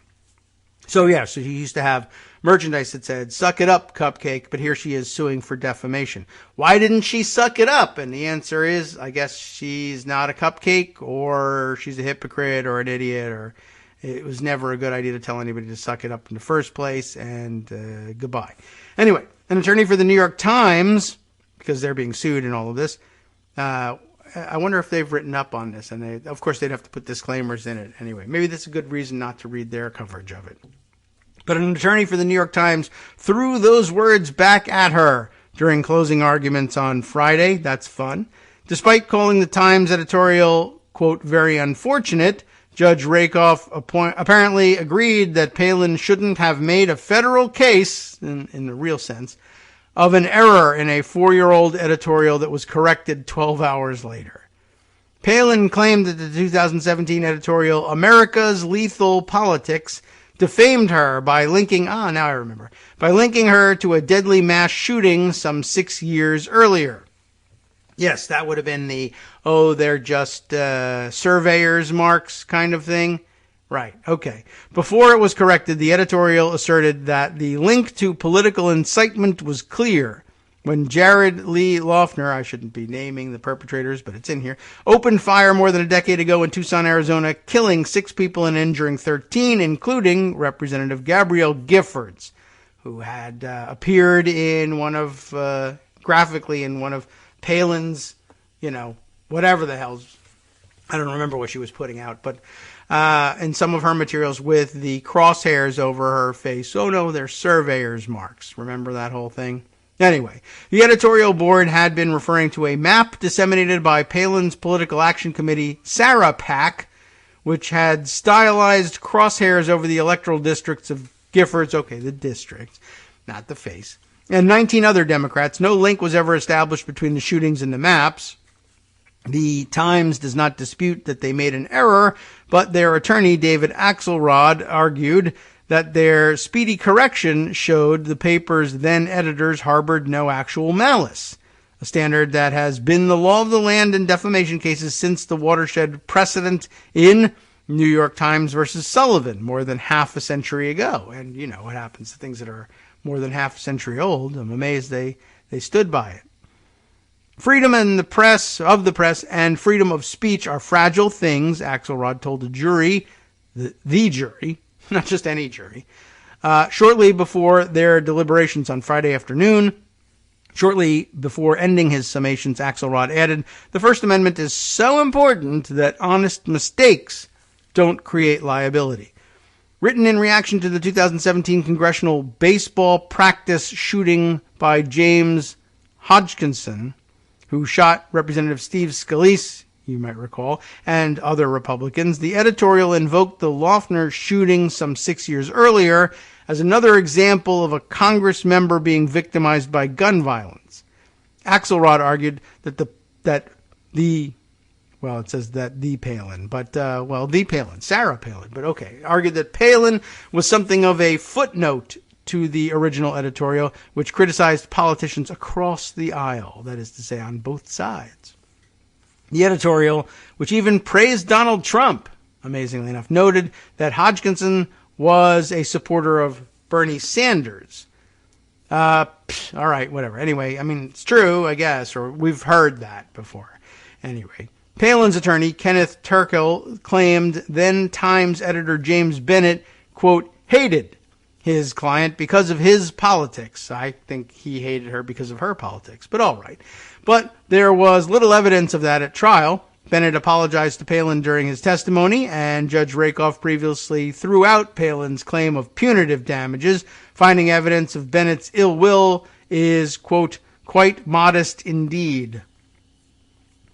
So he used to have merchandise that said, "Suck it up, cupcake," but here she is suing for defamation. Why didn't she suck it up? And the answer is, I guess she's not a cupcake, or she's a hypocrite, or an idiot, or it was never a good idea to tell anybody to suck it up in the first place, and goodbye. Anyway, an attorney for the New York Times, because they're being sued in all of this, I wonder if they've written up on this, and of course they'd have to put disclaimers in it anyway. Maybe that's a good reason not to read their coverage of it. But an attorney for the New York Times threw those words back at her during closing arguments on Friday. That's fun. Despite calling the Times editorial, quote, very unfortunate, Judge Rakoff apparently agreed that Palin shouldn't have made a federal case, in the real sense, of an error in a 4-year-old editorial that was corrected 12 hours later. Palin claimed that the 2017 editorial, America's Lethal Politics, defamed her by linking her to a deadly mass shooting some 6 years earlier. Yes, that would have been the, they're just surveyor's marks kind of thing. Right, okay. Before it was corrected, the editorial asserted that the link to political incitement was clear. When Jared Lee Loughner, I shouldn't be naming the perpetrators, but it's in here, opened fire more than a decade ago in Tucson, Arizona, killing 6 people and injuring 13, including Representative Gabrielle Giffords, who had appeared in graphically in one of Palin's, whatever the hell's, I don't remember what she was putting out, but in some of her materials with the crosshairs over her face. Oh no, they're surveyor's marks. Remember that whole thing? Anyway, the editorial board had been referring to a map disseminated by Palin's Political Action Committee, Sarah PAC, which had stylized crosshairs over the electoral districts of Giffords, okay, the districts, not the face, and 19 other Democrats. No link was ever established between the shootings and the maps. The Times does not dispute that they made an error, but their attorney, David Axelrod, argued that their speedy correction showed the paper's then editors harbored no actual malice, a standard that has been the law of the land in defamation cases since the watershed precedent in New York Times versus Sullivan more than half a century ago. And you know what happens to things that are more than half a century old. I'm amazed they stood by it. Freedom of the press and freedom of speech are fragile things, Axelrod told the jury, the jury, not just any jury, shortly before their deliberations on Friday afternoon. Shortly before ending his summations, Axelrod added, "The First Amendment is so important that honest mistakes don't create liability." Written in reaction to the 2017 congressional baseball practice shooting by James Hodgkinson, who shot Representative Steve Scalise, you might recall, and other Republicans, the editorial invoked the Loughner shooting some 6 years earlier as another example of a Congress member being victimized by gun violence. Axelrod argued that the Palin, Sarah Palin, but okay, argued that Palin was something of a footnote to the original editorial, which criticized politicians across the aisle, that is to say, on both sides. The editorial, which even praised Donald Trump, amazingly enough, noted that Hodgkinson was a supporter of Bernie Sanders. All right, whatever. Anyway, I mean, it's true, I guess, or we've heard that before. Anyway, Palin's attorney, Kenneth Turkle, claimed then Times editor James Bennett, quote, hated his client because of his politics. I think he hated her because of her politics, but all right. But there was little evidence of that at trial. Bennett apologized to Palin during his testimony, and Judge Rakoff previously threw out Palin's claim of punitive damages, finding evidence of Bennett's ill will is, quote, quite modest indeed.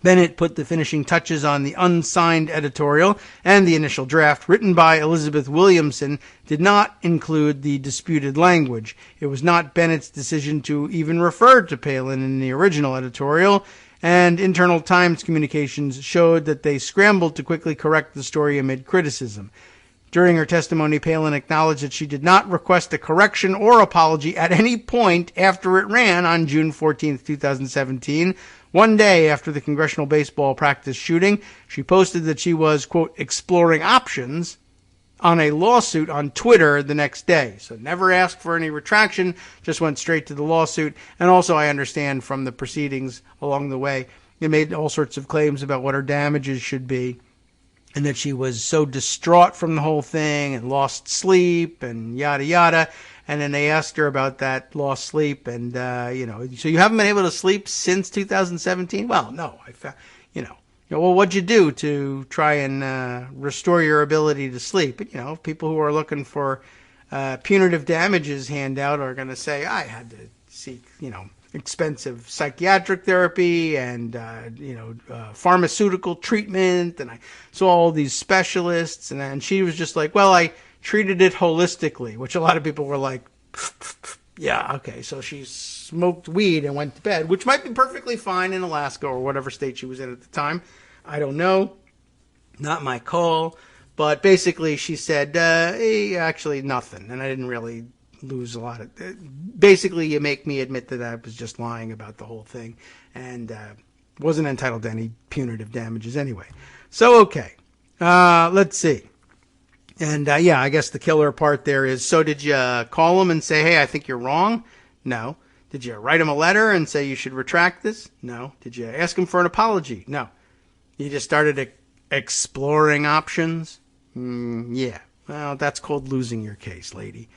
Bennett put the finishing touches on the unsigned editorial, and the initial draft, written by Elizabeth Williamson, did not include the disputed language. It was not Bennett's decision to even refer to Palin in the original editorial, and internal Times communications showed that they scrambled to quickly correct the story amid criticism. During her testimony, Palin acknowledged that she did not request a correction or apology at any point after it ran on June 14, 2017, one day after the congressional baseball practice shooting. She posted that she was, quote, exploring options on a lawsuit on Twitter the next day. So never asked for any retraction, just went straight to the lawsuit. And also I understand from the proceedings along the way, they made all sorts of claims about what her damages should be, and that she was so distraught from the whole thing and lost sleep and yada yada. And then they asked her about that lost sleep, and so you haven't been able to sleep since 2017? Well, no, well, what'd you do to try and restore your ability to sleep? But, people who are looking for punitive damages handout are going to say, I had to seek, expensive psychiatric therapy and, pharmaceutical treatment. And I saw all these specialists. And she was just like, well, I treated it holistically, which a lot of people were like, yeah, okay. So she smoked weed and went to bed, which might be perfectly fine in Alaska or whatever state she was in at the time. I don't know. Not my call. But basically she said, actually nothing. And I didn't really lose a lot of... Basically, you make me admit that I was just lying about the whole thing and wasn't entitled to any punitive damages anyway. So, okay. Let's see. And, I guess the killer part there is, so did you call him and say, hey, I think you're wrong? No. Did you write him a letter and say you should retract this? No. Did you ask him for an apology? No. You just started exploring options? Yeah. Well, that's called losing your case, lady.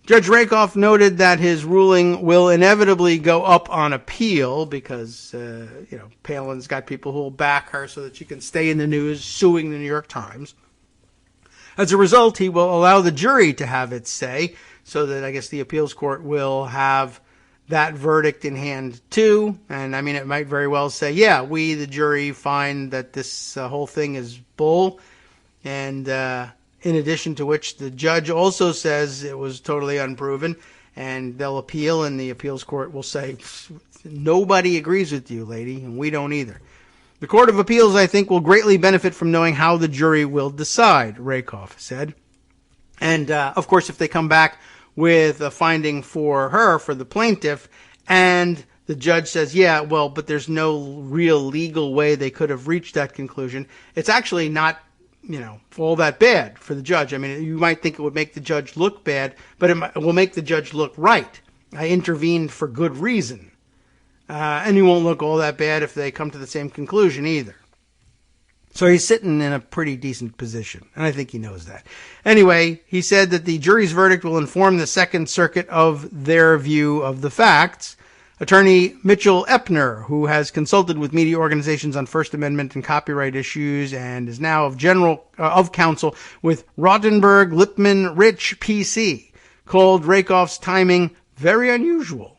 Judge Rakoff noted that his ruling will inevitably go up on appeal because, Palin's got people who will back her so that she can stay in the news suing the New York Times. As a result, he will allow the jury to have its say so that I guess the appeals court will have that verdict in hand too. And I mean, it might very well say, yeah, we, the jury, find that this whole thing is bull. And in addition to which, the judge also says it was totally unproven. And they'll appeal, and the appeals court will say, nobody agrees with you, lady, and we don't either. The Court of Appeals, I think, will greatly benefit from knowing how the jury will decide, Rakoff said. And, of course, if they come back with a finding for her, for the plaintiff, and the judge says, yeah, well, but there's no real legal way they could have reached that conclusion, it's actually not, all that bad for the judge. I mean, you might think it would make the judge look bad, but it will make the judge look right. I intervened for good reason. And he won't look all that bad if they come to the same conclusion either. So he's sitting in a pretty decent position, and I think he knows that. Anyway, he said that the jury's verdict will inform the Second Circuit of their view of the facts. Attorney Mitchell Epner, who has consulted with media organizations on First Amendment and copyright issues and is now of counsel with Rottenberg, Lipman, Rich, PC, called Rakoff's timing very unusual.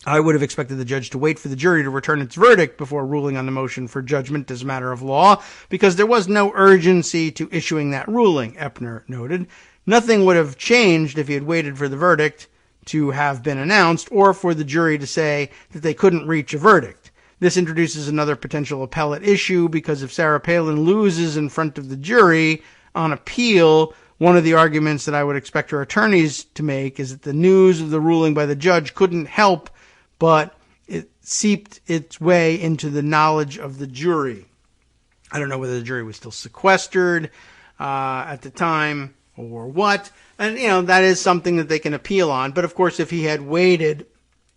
I would have expected the judge to wait for the jury to return its verdict before ruling on the motion for judgment as a matter of law, because there was no urgency to issuing that ruling, Epner noted. Nothing would have changed if he had waited for the verdict to have been announced or for the jury to say that they couldn't reach a verdict. This introduces another potential appellate issue, because if Sarah Palin loses in front of the jury on appeal, one of the arguments that I would expect her attorneys to make is that the news of the ruling by the judge couldn't help but it seeped its way into the knowledge of the jury. I don't know whether the jury was still sequestered at the time or what. And, that is something that they can appeal on. But, of course, if he had waited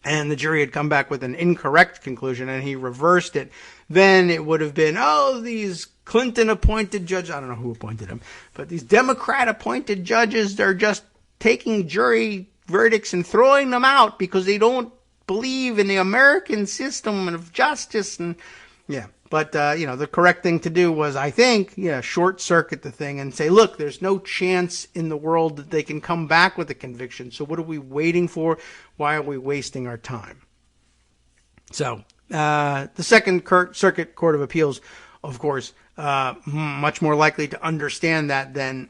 and the jury had come back with an incorrect conclusion and he reversed it, then it would have been, these Clinton-appointed judges, I don't know who appointed them, but these Democrat-appointed judges, they're just taking jury verdicts and throwing them out because they don't believe in the American system of justice. And but the correct thing to do was, I think, short circuit the thing and say, look, there's no chance in the world that they can come back with a conviction. So what are we waiting for? Why are we wasting our time? So the Second Circuit Court of Appeals, of course, much more likely to understand that than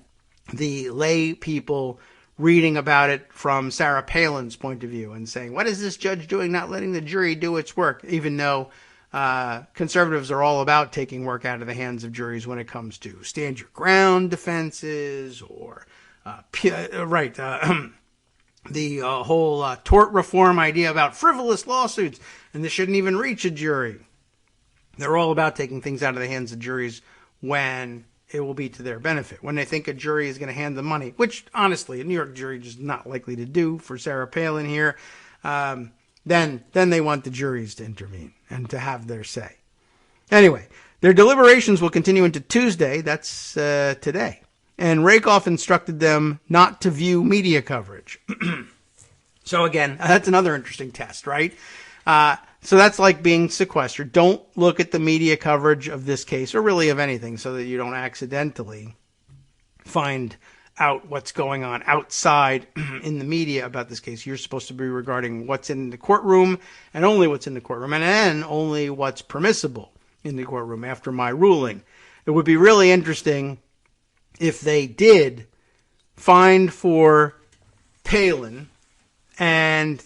the lay people reading about it from Sarah Palin's point of view and saying, what is this judge doing, not letting the jury do its work, even though conservatives are all about taking work out of the hands of juries when it comes to stand your ground defenses or the whole tort reform idea about frivolous lawsuits, and this shouldn't even reach a jury. They're all about taking things out of the hands of juries when it will be to their benefit. When they think a jury is going to hand them money, which, honestly, a New York jury is not likely to do for Sarah Palin here, then they want the juries to intervene and to have their say. Anyway, their deliberations will continue into Tuesday. That's today. And Rakoff instructed them not to view media coverage. So again, that's another interesting test, right? So that's like being sequestered. Don't look at the media coverage of this case, or really of anything, so that you don't accidentally find out what's going on outside in the media about this case. You're supposed to be regarding what's in the courtroom and only what's in the courtroom, and then only what's permissible in the courtroom after my ruling. It would be really interesting if they did find for Palin and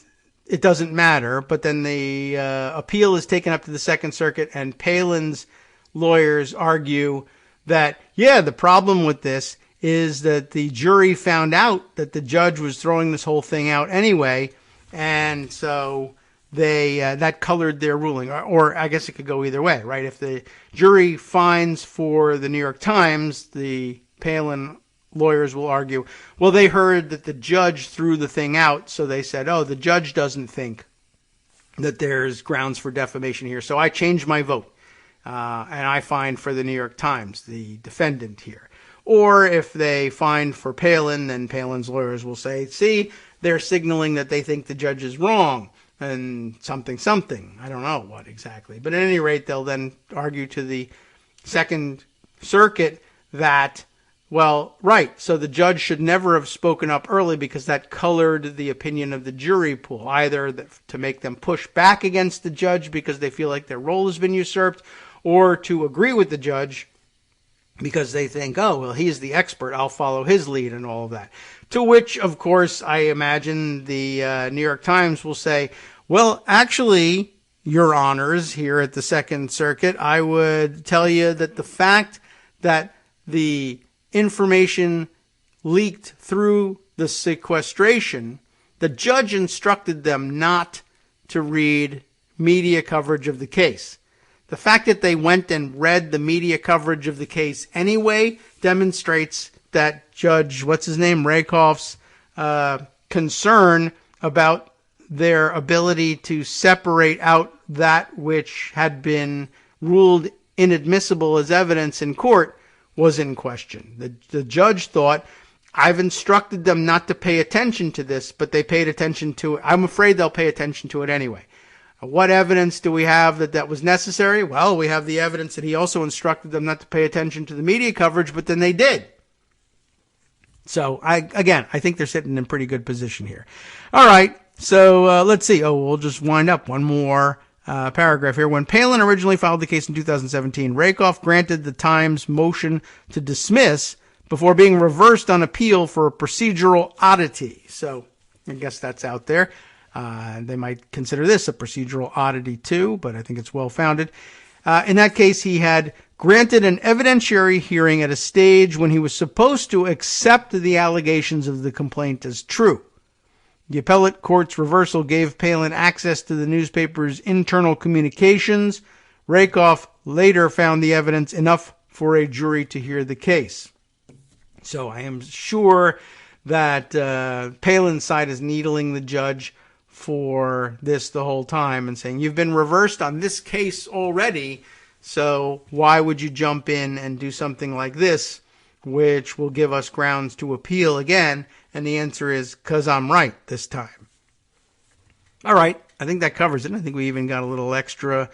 it doesn't matter, but then the appeal is taken up to the Second Circuit and Palin's lawyers argue that, yeah, the problem with this is that the jury found out that the judge was throwing this whole thing out anyway, and so they that colored their ruling. Or I guess it could go either way, right? If the jury finds for the New York Times, the Palin lawyers will argue, well, they heard that the judge threw the thing out, so they said, oh, the judge doesn't think that there's grounds for defamation here, so I changed my vote, and I find for the New York Times, the defendant here. Or if they find for Palin, then Palin's lawyers will say, see, they're signaling that they think the judge is wrong, and something. I don't know what exactly. But at any rate, they'll then argue to the Second Circuit that, well, right, so the judge should never have spoken up early because that colored the opinion of the jury pool, either to make them push back against the judge because they feel like their role has been usurped, or to agree with the judge because they think, oh, well, he's the expert, I'll follow his lead and all of that. To which, of course, I imagine the New York Times will say, well, actually, Your Honors, here at the Second Circuit, I would tell you that the fact that the information leaked through the sequestration, the judge instructed them not to read media coverage of the case. The fact that they went and read the media coverage of the case anyway demonstrates that Judge, Rakoff's concern about their ability to separate out that which had been ruled inadmissible as evidence in court was in question. The judge thought, I've instructed them not to pay attention to this, but they paid attention to it. I'm afraid they'll pay attention to it anyway. What evidence do we have that was necessary? Well, we have the evidence that he also instructed them not to pay attention to the media coverage, but then they did. So, I think they're sitting in pretty good position here. All right, so let's see. We'll just wind up one more paragraph here. When Palin originally filed the case in 2017, Rakoff granted the Times motion to dismiss before being reversed on appeal for a procedural oddity. So, I guess that's out there. They might consider this a procedural oddity too, but I think it's well-founded. In that case, he had granted an evidentiary hearing at a stage when he was supposed to accept the allegations of the complaint as true. The appellate court's reversal gave Palin access to the newspaper's internal communications. Rakoff later found the evidence enough for a jury to hear the case. So I am sure that Palin's side is needling the judge for this the whole time and saying, you've been reversed on this case already, so why would you jump in and do something like this, which will give us grounds to appeal again? And the answer is, because I'm right this time. All right, I think that covers it. I think we even got a little extra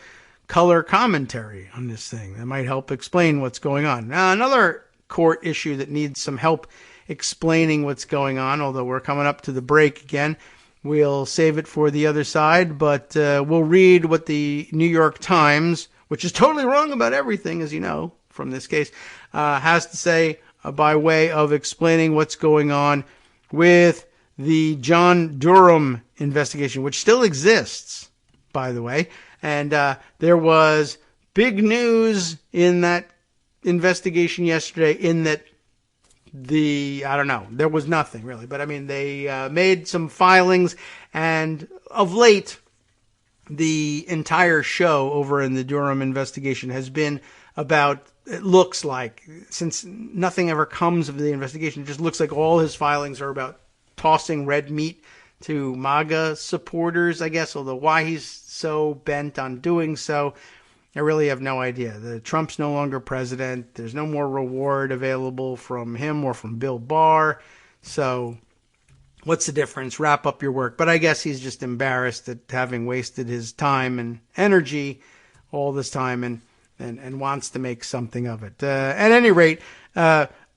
color commentary on this thing that might help explain what's going on. Now, another court issue that needs some help explaining what's going on, although we're coming up to the break again. We'll save it for the other side, but we'll read what the New York Times, which is totally wrong about everything, as you know, from this case, has to say by way of explaining what's going on with the John Durham investigation, which still exists, by the way. And there was big news in that investigation yesterday in that there was nothing really. But I mean, they made some filings, and of late, the entire show over in the Durham investigation has been about, it looks like, since nothing ever comes of the investigation, it just looks like all his filings are about tossing red meat to MAGA supporters, I guess, although why he's so bent on doing so, I really have no idea. Trump's no longer president. There's no more reward available from him or from Bill Barr. So what's the difference? Wrap up your work. But I guess he's just embarrassed at having wasted his time and energy all this time and wants to make something of it. At any rate,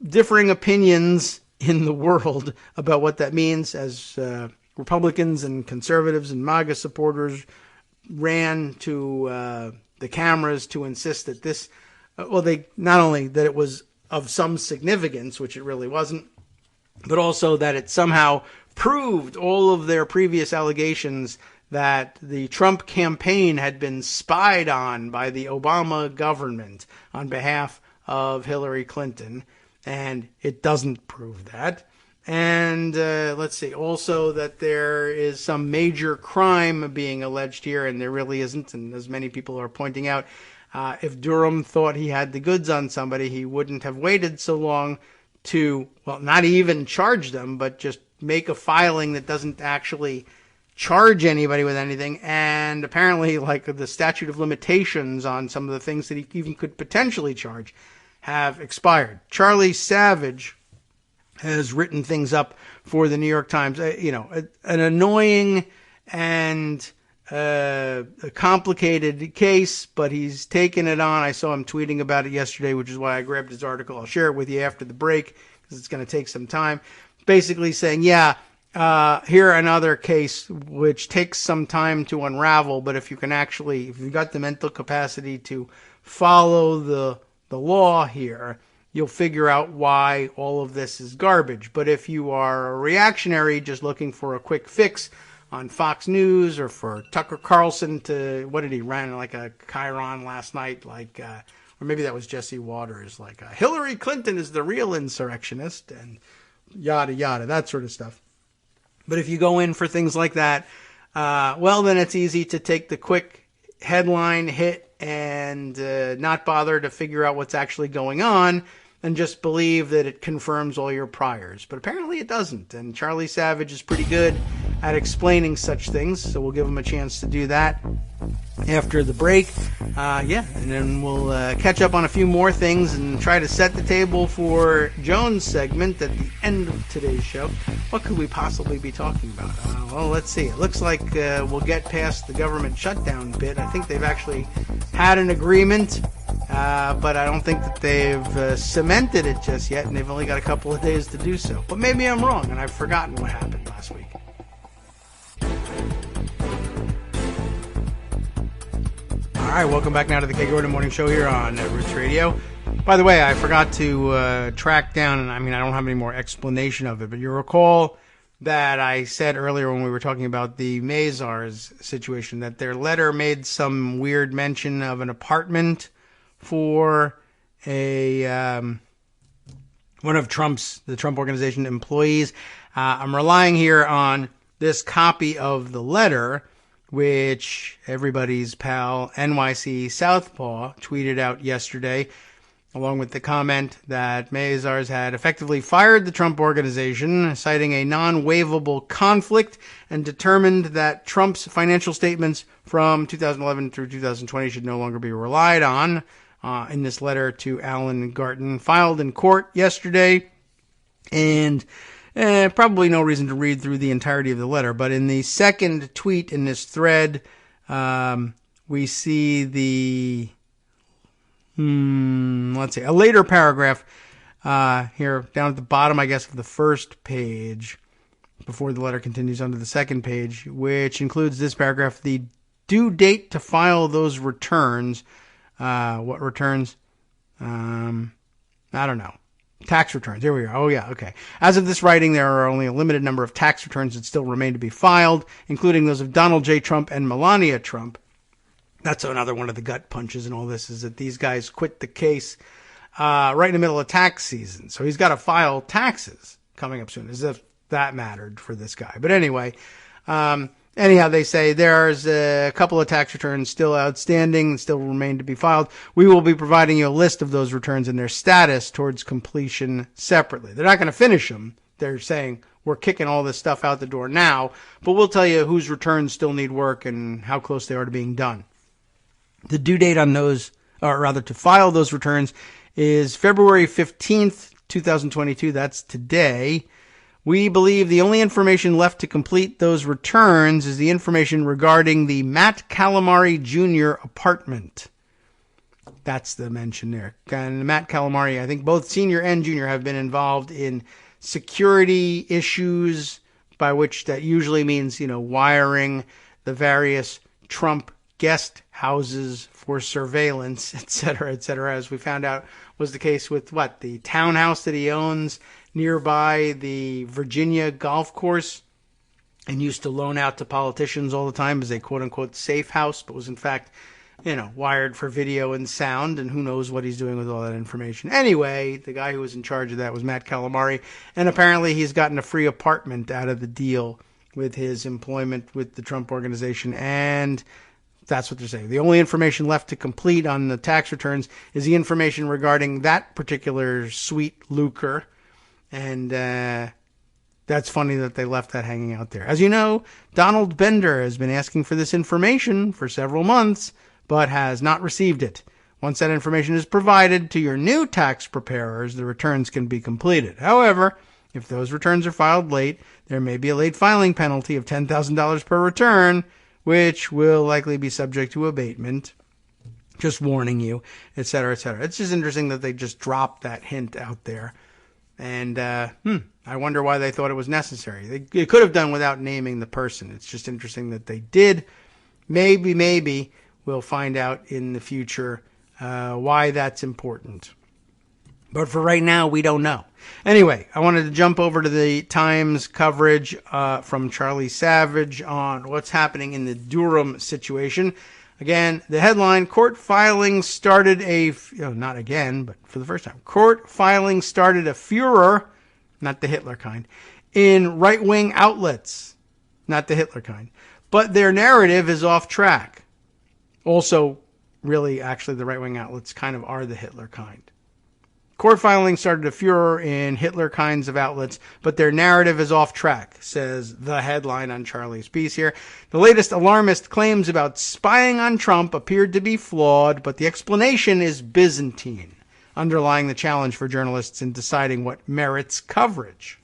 differing opinions in the world about what that means as Republicans and conservatives and MAGA supporters ran to the cameras to insist that this, they not only that it was of some significance, which it really wasn't, but also that it somehow proved all of their previous allegations that the Trump campaign had been spied on by the Obama government on behalf of Hillary Clinton. And it doesn't prove that. And let's see, also that there is some major crime being alleged here, and there really isn't. And as many people are pointing out, if Durham thought he had the goods on somebody, he wouldn't have waited so long to, not even charge them, but just make a filing that doesn't actually charge anybody with anything. And apparently, like, the statute of limitations on some of the things that he even could potentially charge have expired. Charlie Savage has written things up for the New York Times. An annoying and a complicated case, but he's taken it on. I saw him tweeting about it yesterday, which is why I grabbed his article. I'll share it with you after the break because it's going to take some time. Basically saying, here another case which takes some time to unravel, but if you've got the mental capacity to follow the law here, you'll figure out why all of this is garbage. But if you are a reactionary just looking for a quick fix on Fox News or for Tucker Carlson to, what did he run, like a Chiron last night, or maybe that was Jesse Waters, Hillary Clinton is the real insurrectionist and yada yada, that sort of stuff. But if you go in for things like that, then it's easy to take the quick headline hit and not bother to figure out what's actually going on and just believe that it confirms all your priors. But apparently it doesn't. And Charlie Savage is pretty good at explaining such things, so we'll give him a chance to do that after the break. And then we'll catch up on a few more things and try to set the table for Jones' segment at the end of today's show. What could we possibly be talking about? Let's see. It looks like we'll get past the government shutdown bit. I think they've actually had an agreement, but I don't think that they've cemented it just yet, and they've only got a couple of days to do so. But maybe I'm wrong, and I've forgotten what happened last week. All right, welcome back now to the Kagro in the Morning Show here on Roots Radio. By the way, I forgot to track down, and I don't have any more explanation of it, but you recall that I said earlier when we were talking about the Mazars situation that their letter made some weird mention of an apartment for one of the Trump Organization employees. I'm relying here on this copy of the letter, which everybody's pal NYC Southpaw tweeted out yesterday, along with the comment that Mazars had effectively fired the Trump Organization, citing a non-waivable conflict, and determined that Trump's financial statements from 2011 through 2020 should no longer be relied on, in this letter to Alan Garten, filed in court yesterday. And probably no reason to read through the entirety of the letter, but in the second tweet in this thread, we see a later paragraph here down at the bottom, I guess, of the first page, before the letter continues onto the second page, which includes this paragraph: the due date to file those returns. What returns? I don't know. Tax returns. Here we are. Oh, yeah. Okay. As of this writing, there are only a limited number of tax returns that still remain to be filed, including those of Donald J. Trump and Melania Trump. That's another one of the gut punches in all this, is that these guys quit the case right in the middle of tax season. So he's got to file taxes coming up soon, as if that mattered for this guy. But anyway, anyhow, they say there's a couple of tax returns still outstanding, still remain to be filed. We will be providing you a list of those returns and their status towards completion separately. They're not going to finish them. They're saying we're kicking all this stuff out the door now, but we'll tell you whose returns still need work and how close they are to being done. The due date on those, or rather to file those returns, is February 15th, 2022. That's today. We believe the only information left to complete those returns is the information regarding the Matt Calamari Jr. apartment. That's the mention there. And Matt Calamari, I think both senior and junior, have been involved in security issues, by which that usually means, wiring the various Trump guest houses for surveillance, et cetera, as we found out was the case with the townhouse that he owns nearby the Virginia golf course and used to loan out to politicians all the time as a quote-unquote safe house, but was in fact, wired for video and sound, and who knows what he's doing with all that information. Anyway, the guy who was in charge of that was Matt Calamari, and apparently he's gotten a free apartment out of the deal with his employment with the Trump organization, and that's what they're saying. The only information left to complete on the tax returns is the information regarding that particular sweet lucre, and that's funny that they left that hanging out there. As you know, Donald Bender has been asking for this information for several months, but has not received it. Once that information is provided to your new tax preparers, the returns can be completed. However, if those returns are filed late, there may be a late filing penalty of $10,000 per return, which will likely be subject to abatement. Just warning you, et cetera, et cetera. It's just interesting that they just dropped that hint out there. And I wonder why they thought it was necessary. They could have done without naming the person. It's just interesting that they did. Maybe we'll find out in the future why that's important. But for right now, we don't know. Anyway, I wanted to jump over to the Times coverage from Charlie Savage on what's happening in the Durham situation. Again, the headline, court filing started not again, but for the first time, court filing started a furor, not the Hitler kind, in right-wing outlets, not the Hitler kind. But their narrative is off track. Also, really, actually, the right-wing outlets kind of are the Hitler kind. Court filing started a furor in Hitler kinds of outlets, but their narrative is off track, says the headline on Charlie's piece here. The latest alarmist claims about spying on Trump appeared to be flawed, but the explanation is Byzantine, underlying the challenge for journalists in deciding what merits coverage.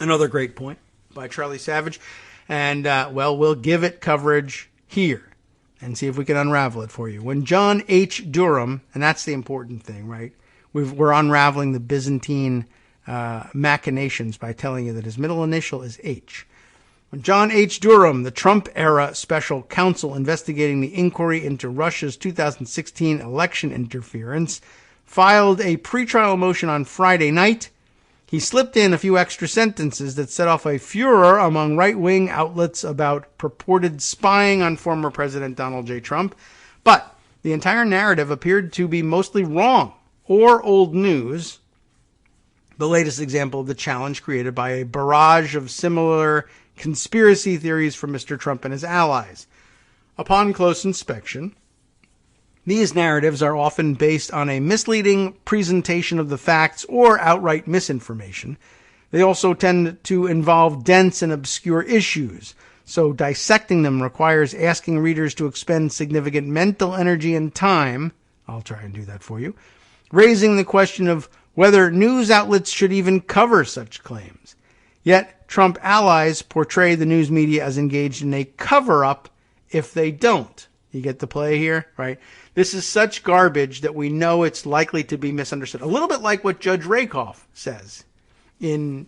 Another great point by Charlie Savage. And, we'll give it coverage here and see if we can unravel it for you. When John H. Durham, and that's the important thing, right? We're unraveling the Byzantine machinations by telling you that his middle initial is H. When John H. Durham, the Trump-era special counsel investigating the inquiry into Russia's 2016 election interference, filed a pretrial motion on Friday night, he slipped in a few extra sentences that set off a furor among right-wing outlets about purported spying on former President Donald J. Trump. But the entire narrative appeared to be mostly wrong or old news, the latest example of the challenge created by a barrage of similar conspiracy theories from Mr. Trump and his allies. Upon close inspection, these narratives are often based on a misleading presentation of the facts or outright misinformation. They also tend to involve dense and obscure issues, so dissecting them requires asking readers to expend significant mental energy and time. I'll try and do that for you. Raising the question of whether news outlets should even cover such claims. Yet, Trump allies portray the news media as engaged in a cover-up if they don't. You get the play here, right? This is such garbage that we know it's likely to be misunderstood. A little bit like what Judge Rakoff says in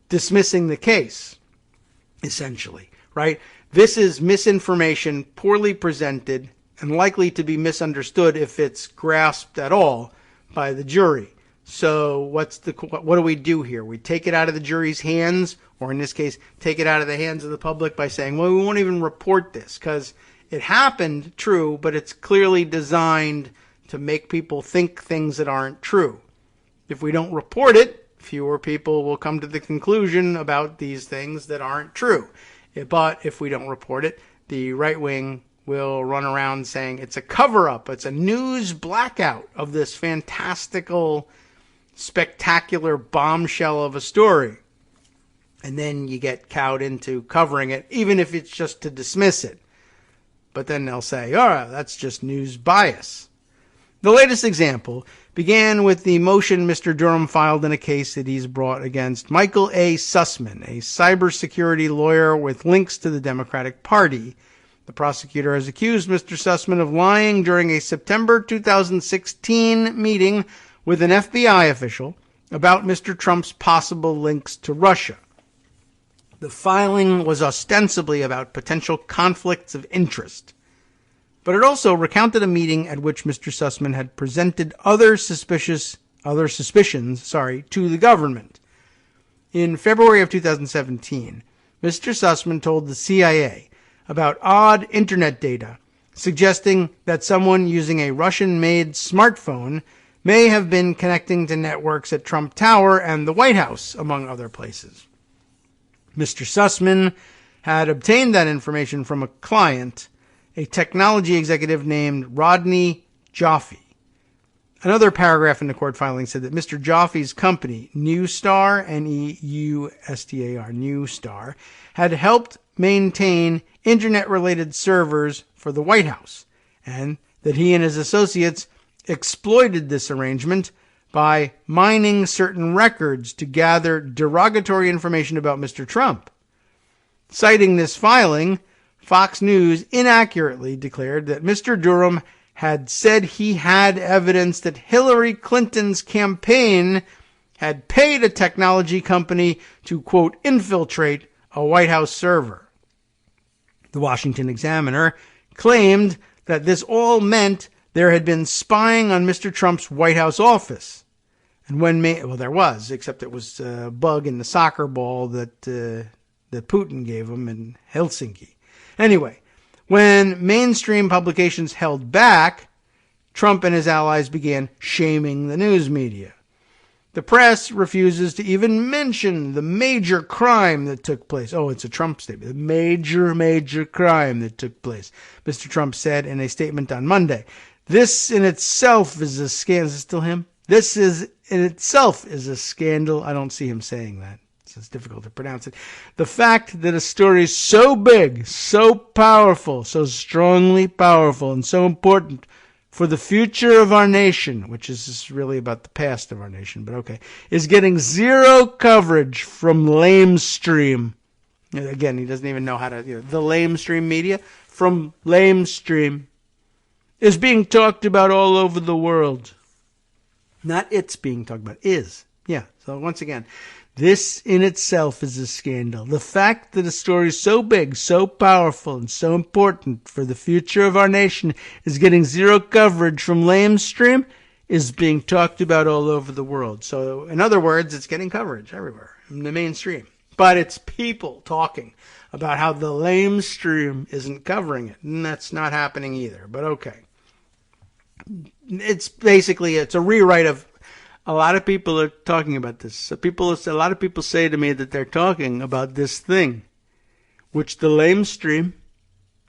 dismissing the case, essentially, right? This is misinformation poorly presented and likely to be misunderstood if it's grasped at all by the jury. So what do we do here? We take it out of the jury's hands, or in this case, take it out of the hands of the public by saying, well, we won't even report this because it happened, true, but it's clearly designed to make people think things that aren't true. If we don't report it, fewer people will come to the conclusion about these things that aren't true. But if we don't report it, the right wing will run around saying it's a cover-up, it's a news blackout of this fantastical, spectacular bombshell of a story. And then you get cowed into covering it, even if it's just to dismiss it. But then they'll say, all right, that's just news bias. The latest example began with the motion Mr. Durham filed in a case that he's brought against Michael A. Sussman, a cybersecurity lawyer with links to the Democratic Party. The prosecutor has accused Mr. Sussman of lying during a September 2016 meeting with an FBI official about Mr. Trump's possible links to Russia. The filing was ostensibly about potential conflicts of interest, but it also recounted a meeting at which Mr. Sussman had presented other suspicions to the government. In February of 2017, Mr. Sussman told the CIA about odd internet data suggesting that someone using a Russian-made smartphone may have been connecting to networks at Trump Tower and the White House, among other places. Mr. Sussman had obtained that information from a client, a technology executive named Rodney Joffe. Another paragraph in the court filing said that Mr. Joffe's company, Neustar, N-E-U-S-T-A-R, Neustar, had helped maintain internet-related servers for the White House, and that he and his associates exploited this arrangement by mining certain records to gather derogatory information about Mr. Trump. Citing this filing, Fox News inaccurately declared that Mr. Durham had said he had evidence that Hillary Clinton's campaign had paid a technology company to, quote, infiltrate a White House server. The Washington Examiner claimed that this all meant there had been spying on Mr. Trump's White House office. And there was, except it was a bug in the soccer ball that Putin gave him in Helsinki. Anyway, when mainstream publications held back, Trump and his allies began shaming the news media. The press refuses to even mention the major crime that took place. Oh, it's a Trump statement. The major crime that took place. Mr. Trump said in a statement on Monday, "This in itself is a scandal." Is it still him? "This is in itself is a scandal." I don't see him saying that. It's difficult to pronounce it. "The fact that a story is so big, so powerful, so strongly powerful, and so important for the future of our nation," which is really about the past of our nation, but okay, "is getting zero coverage from lamestream." Again, he doesn't even know how to, the lamestream media, from lamestream, "is being talked about all over the world." Not it's being talked about, is. Yeah, so once again, this in itself is a scandal. The fact that a story is so big, so powerful, and so important for the future of our nation is getting zero coverage from lamestream is being talked about all over the world. So, in other words, it's getting coverage everywhere in the mainstream. But it's people talking about how the lamestream isn't covering it, and that's not happening either. But okay. It's a rewrite of. A lot of people are talking about this. A lot of people say to me that they're talking about this thing, which the lamestream,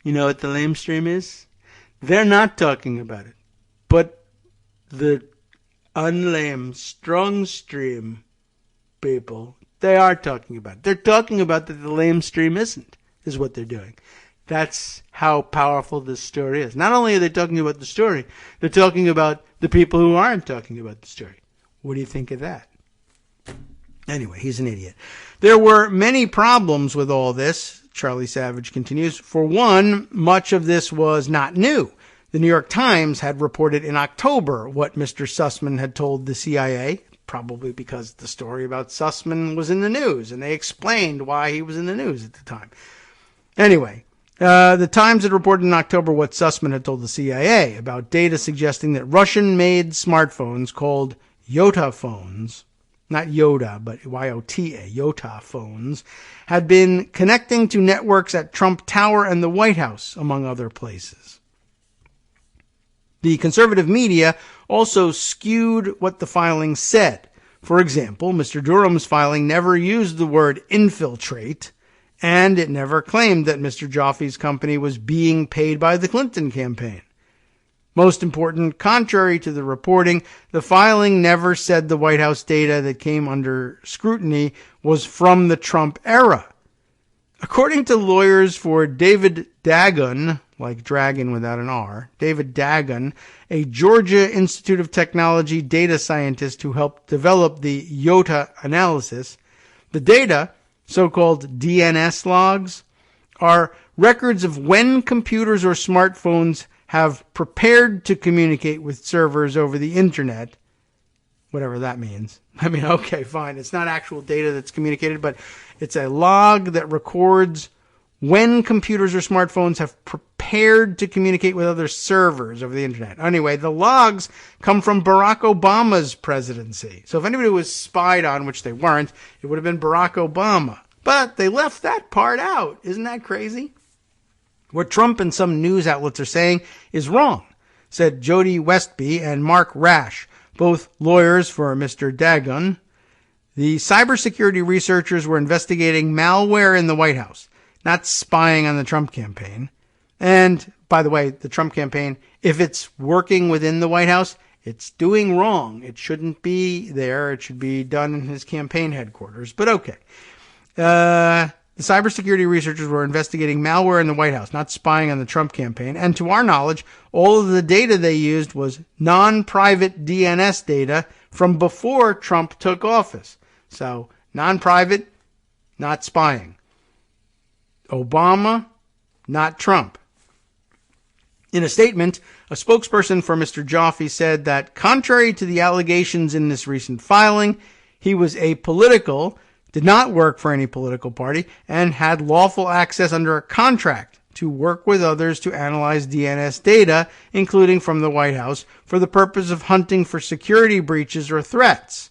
you know what the lamestream is? They're not talking about it. But the unlame, strong stream people, they are talking about it. They're talking about that the lamestream isn't, is what they're doing. That's how powerful this story is. Not only are they talking about the story, they're talking about the people who aren't talking about the story. What do you think of that? Anyway, he's an idiot. There were many problems with all this, Charlie Savage continues. For one, much of this was not new. The New York Times had reported in October what Mr. Sussman had told the CIA, probably because the story about Sussman was in the news, and they explained why he was in the news at the time. Anyway, the Times had reported in October what Sussman had told the CIA about data suggesting that Russian-made smartphones called Yota phones, not Yoda, but Y-O-T-A, Yota phones, had been connecting to networks at Trump Tower and the White House, among other places. The conservative media also skewed what the filing said. For example, Mr. Durham's filing never used the word infiltrate, and it never claimed that Mr. Joffe's company was being paid by the Clinton campaign. Most important, contrary to the reporting, the filing never said the White House data that came under scrutiny was from the Trump era. According to lawyers for David Dagon, like dragon without an R, David Dagon, a Georgia Institute of Technology data scientist who helped develop the Yota analysis, the data, so-called DNS logs, are records of when computers or smartphones have prepared to communicate with servers over the internet whatever that means. I mean, okay, fine. It's not actual data that's communicated, but it's a log that records when computers or smartphones have prepared to communicate with other servers over the internet. Anyway, the logs come from Barack Obama's presidency. So if anybody was spied on, which they weren't, it would have been Barack Obama. But they left that part out. Isn't that crazy? What Trump and some news outlets are saying is wrong, said Jody Westby and Mark Rash, both lawyers for Mr. Dagon. The cybersecurity researchers were investigating malware in the White House, not spying on the Trump campaign. And, by the way, the Trump campaign, if it's working within the White House, it's doing wrong. It shouldn't be there. It should be done in his campaign headquarters. But okay. The cybersecurity researchers were investigating malware in the White House, not spying on the Trump campaign. And to our knowledge, all of the data they used was non-private DNS data from before Trump took office. So, non-private, not spying. Obama, not Trump. In a statement, a spokesperson for Mr. Joffe said that contrary to the allegations in this recent filing, he was apolitical, did not work for any political party, and had lawful access under a contract to work with others to analyze DNS data, including from the White House, for the purpose of hunting for security breaches or threats.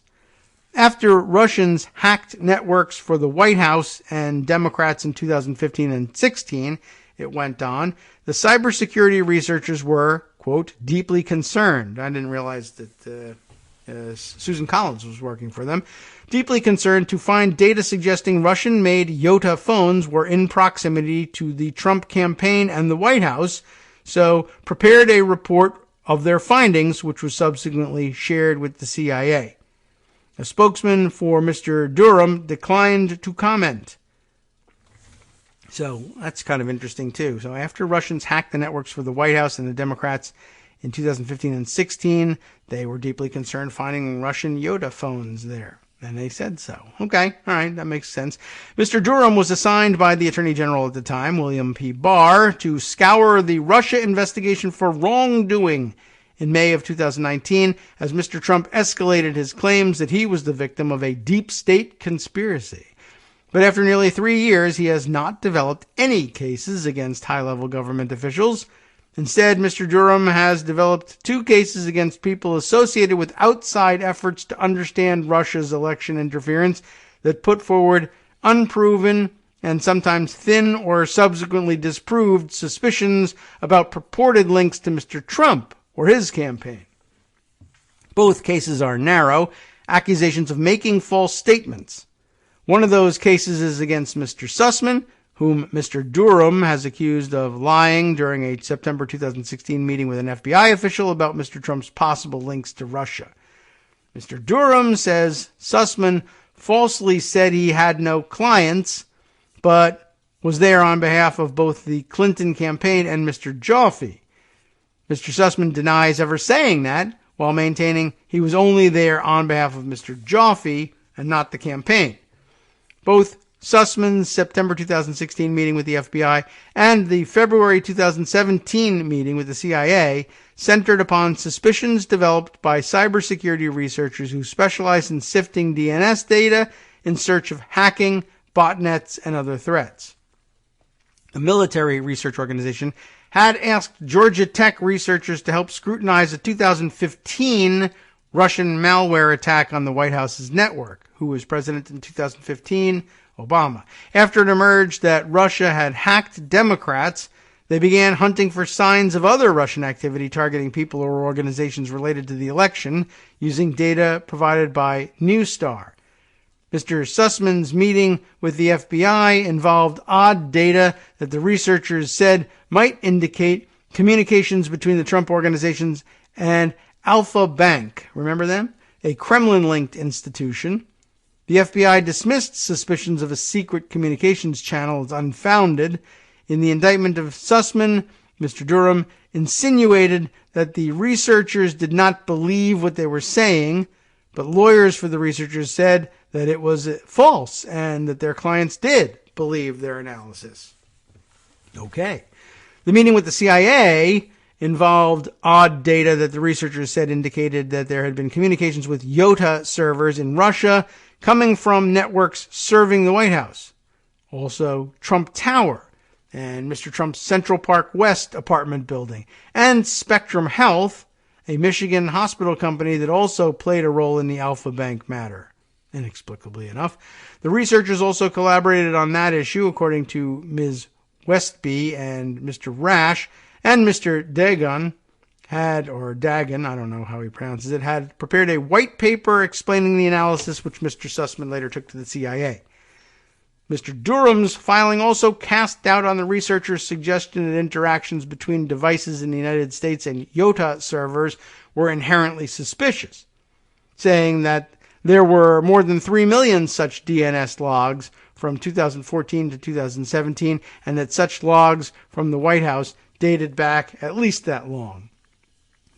After Russians hacked networks for the White House and Democrats in 2015 and 16, it went on, the cybersecurity researchers were, quote, deeply concerned. I didn't realize that Susan Collins was working for them. Deeply concerned to find data suggesting Russian-made Yota phones were in proximity to the Trump campaign and the White House, so prepared a report of their findings, which was subsequently shared with the CIA. A spokesman for Mr. Durham declined to comment. So that's kind of interesting, too. So after Russians hacked the networks for the White House and the Democrats in 2015 and 16, they were deeply concerned finding Russian Yota phones there. And they said so. Okay, all right, that makes sense. Mr. Durham was assigned by the Attorney General at the time, William P. Barr, to scour the Russia investigation for wrongdoing in May of 2019, as Mr. Trump escalated his claims that he was the victim of a deep state conspiracy. But after nearly 3 years, he has not developed any cases against high-level government officials. Instead, Mr. Durham has developed 2 cases against people associated with outside efforts to understand Russia's election interference that put forward unproven and sometimes thin or subsequently disproved suspicions about purported links to Mr. Trump or his campaign. Both cases are narrow, accusations of making false statements. One of those cases is against Mr. Sussman, whom Mr. Durham has accused of lying during a September 2016 meeting with an FBI official about Mr. Trump's possible links to Russia. Mr. Durham says Sussman falsely said he had no clients, but was there on behalf of both the Clinton campaign and Mr. Joffe. Mr. Sussman denies ever saying that, while maintaining he was only there on behalf of Mr. Joffe and not the campaign. Both Sussman's September 2016 meeting with the FBI and the February 2017 meeting with the CIA centered upon suspicions developed by cybersecurity researchers who specialize in sifting DNS data in search of hacking, botnets, and other threats. A military research organization had asked Georgia Tech researchers to help scrutinize a 2015 Russian malware attack on the White House's network. Who was president in 2015? Obama. After it emerged that Russia had hacked Democrats, they began hunting for signs of other Russian activity targeting people or organizations related to the election using data provided by Newstar. Mr. Sussman's meeting with the FBI involved odd data that the researchers said might indicate communications between the Trump organizations and Alpha Bank. Remember them? A Kremlin-linked institution. The FBI dismissed suspicions of a secret communications channel as unfounded. In the indictment of Sussman, Mr. Durham insinuated that the researchers did not believe what they were saying, but lawyers for the researchers said that it was false and that their clients did believe their analysis. Okay. The meeting with the CIA involved odd data that the researchers said indicated that there had been communications with IOTA servers in Russia coming from networks serving the White House. Also, Trump Tower and Mr. Trump's Central Park West apartment building, and Spectrum Health, a Michigan hospital company that also played a role in the Alpha Bank matter. Inexplicably enough. The researchers also collaborated on that issue, according to Ms. Westby and Mr. Rash, and Mr. Dagon Dagan, I don't know how he pronounces it, had prepared a white paper explaining the analysis, which Mr. Sussman later took to the CIA. Mr. Durham's filing also cast doubt on the researchers' suggestion that interactions between devices in the United States and IOTA servers were inherently suspicious, saying that there were more than 3 million such DNS logs from 2014 to 2017, and that such logs from the White House dated back at least that long.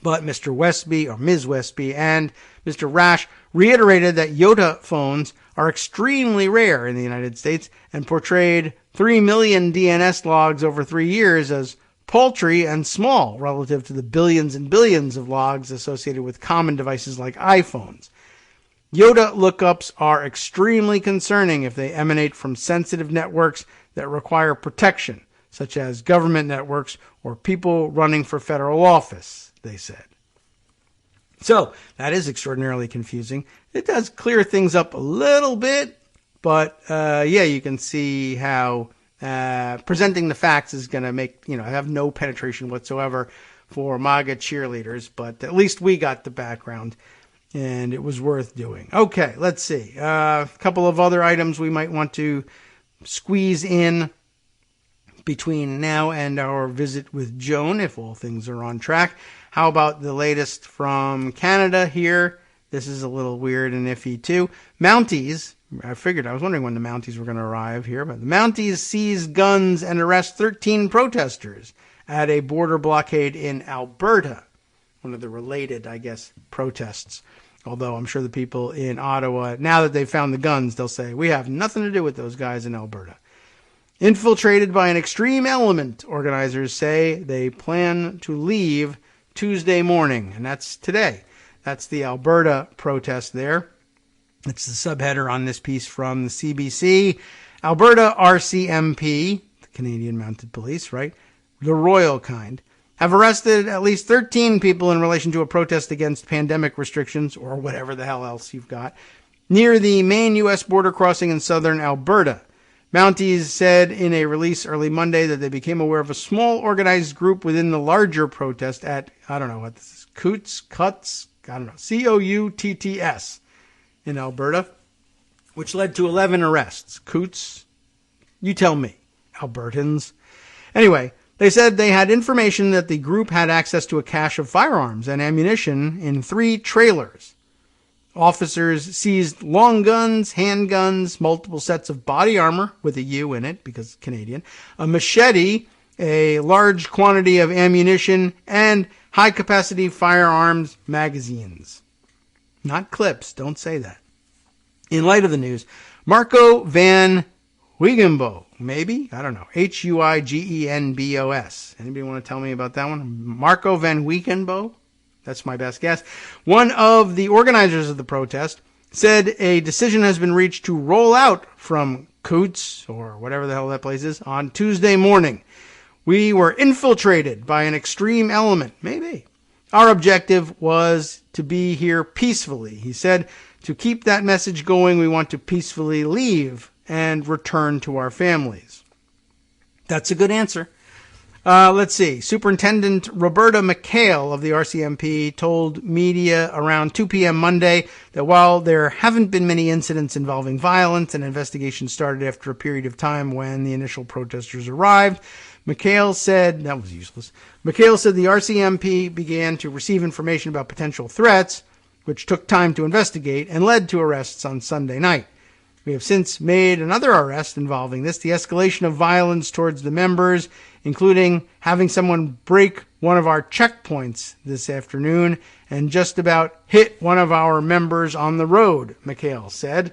But Mr. Westby, or Ms. Westby, and Mr. Rash reiterated that IOTA phones are extremely rare in the United States and portrayed 3 million DNS logs over 3 years as paltry and small relative to the billions and billions of logs associated with common devices like iPhones. IOTA lookups are extremely concerning if they emanate from sensitive networks that require protection, such as government networks or people running for federal office, they said. So, that is extraordinarily confusing. It does clear things up a little bit, but you can see how presenting the facts is going to make, have no penetration whatsoever for MAGA cheerleaders, but at least we got the background. And it was worth doing. Okay, let's see. A couple of other items we might want to squeeze in between now and our visit with Joan, if all things are on track. How about the latest from Canada here? This is a little weird and iffy too. Mounties, I was wondering when the Mounties were going to arrive here, but the Mounties seize guns and arrest 13 protesters at a border blockade in Alberta. One of the related, protests. Although I'm sure the people in Ottawa, now that they've found the guns, they'll say, we have nothing to do with those guys in Alberta. Infiltrated by an extreme element, organizers say they plan to leave Tuesday morning, and that's today. That's the Alberta protest there. It's the subheader on this piece from the CBC. Alberta RCMP, the Canadian Mounted Police, right? The royal kind, have arrested at least 13 people in relation to a protest against pandemic restrictions, or whatever the hell else you've got, near the main U.S. border crossing in southern Alberta. Mounties said in a release early Monday that they became aware of a small organized group within the larger protest at, I don't know what this is, Coutts, Coutts in Alberta, which led to 11 arrests. Coutts, you tell me, Albertans. Anyway, they said they had information that the group had access to a cache of firearms and ammunition in 3 trailers. Officers seized long guns, handguns, multiple sets of body armor with a U in it because it's Canadian, a machete, a large quantity of ammunition, and high-capacity firearms magazines. Not clips, don't say that. In light of the news, Marco van Huigenbo, maybe? I don't know. Huigenbos. Anybody want to tell me about that one? Marco van Huigenbo? That's my best guess. One of the organizers of the protest said a decision has been reached to roll out from Coutts, or whatever the hell that place is, on Tuesday morning. We were infiltrated by an extreme element. Maybe. Our objective was to be here peacefully. He said, to keep that message going, we want to peacefully leave and return to our families. That's a good answer. Let's see. Superintendent Roberta McHale of the RCMP told media around 2 p.m. Monday that while there haven't been many incidents involving violence, an investigation started after a period of time when the initial protesters arrived. McHale said, that was useless. McHale said the RCMP began to receive information about potential threats, which took time to investigate and led to arrests on Sunday night. We have since made another arrest involving this, the escalation of violence towards the members, including having someone break one of our checkpoints this afternoon and just about hit one of our members on the road, McHale said.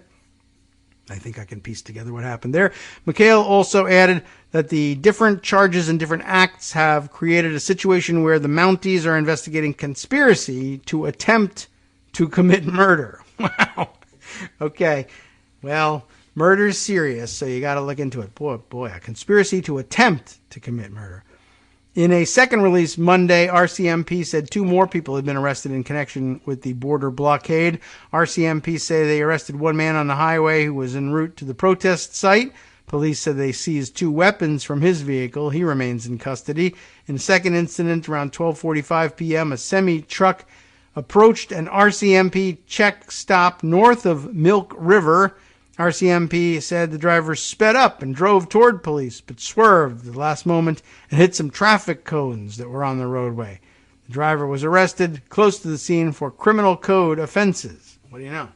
I think I can piece together what happened there. McHale also added that the different charges and different acts have created a situation where the Mounties are investigating conspiracy to attempt to commit murder. Wow. Okay. Well, murder's serious, so you got to look into it. Boy, a conspiracy to attempt to commit murder. In a second release Monday, RCMP said 2 more people had been arrested in connection with the border blockade. RCMP say they arrested 1 man on the highway who was en route to the protest site. Police said they seized 2 weapons from his vehicle. He remains in custody. In a second incident, around 12:45 p.m., a semi-truck approached an RCMP check stop north of Milk River. RCMP said the driver sped up and drove toward police, but swerved at the last moment and hit some traffic cones that were on the roadway. The driver was arrested close to the scene for criminal code offenses. What do you know?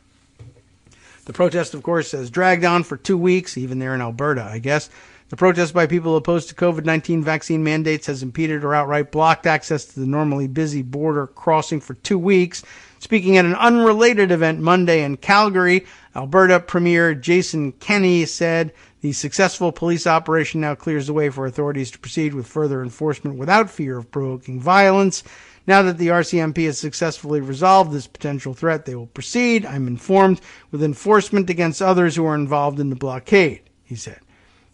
The protest, of course, has dragged on for 2 weeks, even there in Alberta, I guess. The protest by people opposed to COVID-19 vaccine mandates has impeded or outright blocked access to the normally busy border crossing for 2 weeks. Speaking at an unrelated event Monday in Calgary, Alberta Premier Jason Kenney said the successful police operation now clears the way for authorities to proceed with further enforcement without fear of provoking violence. Now that the RCMP has successfully resolved this potential threat, they will proceed, I'm informed, with enforcement against others who are involved in the blockade, he said.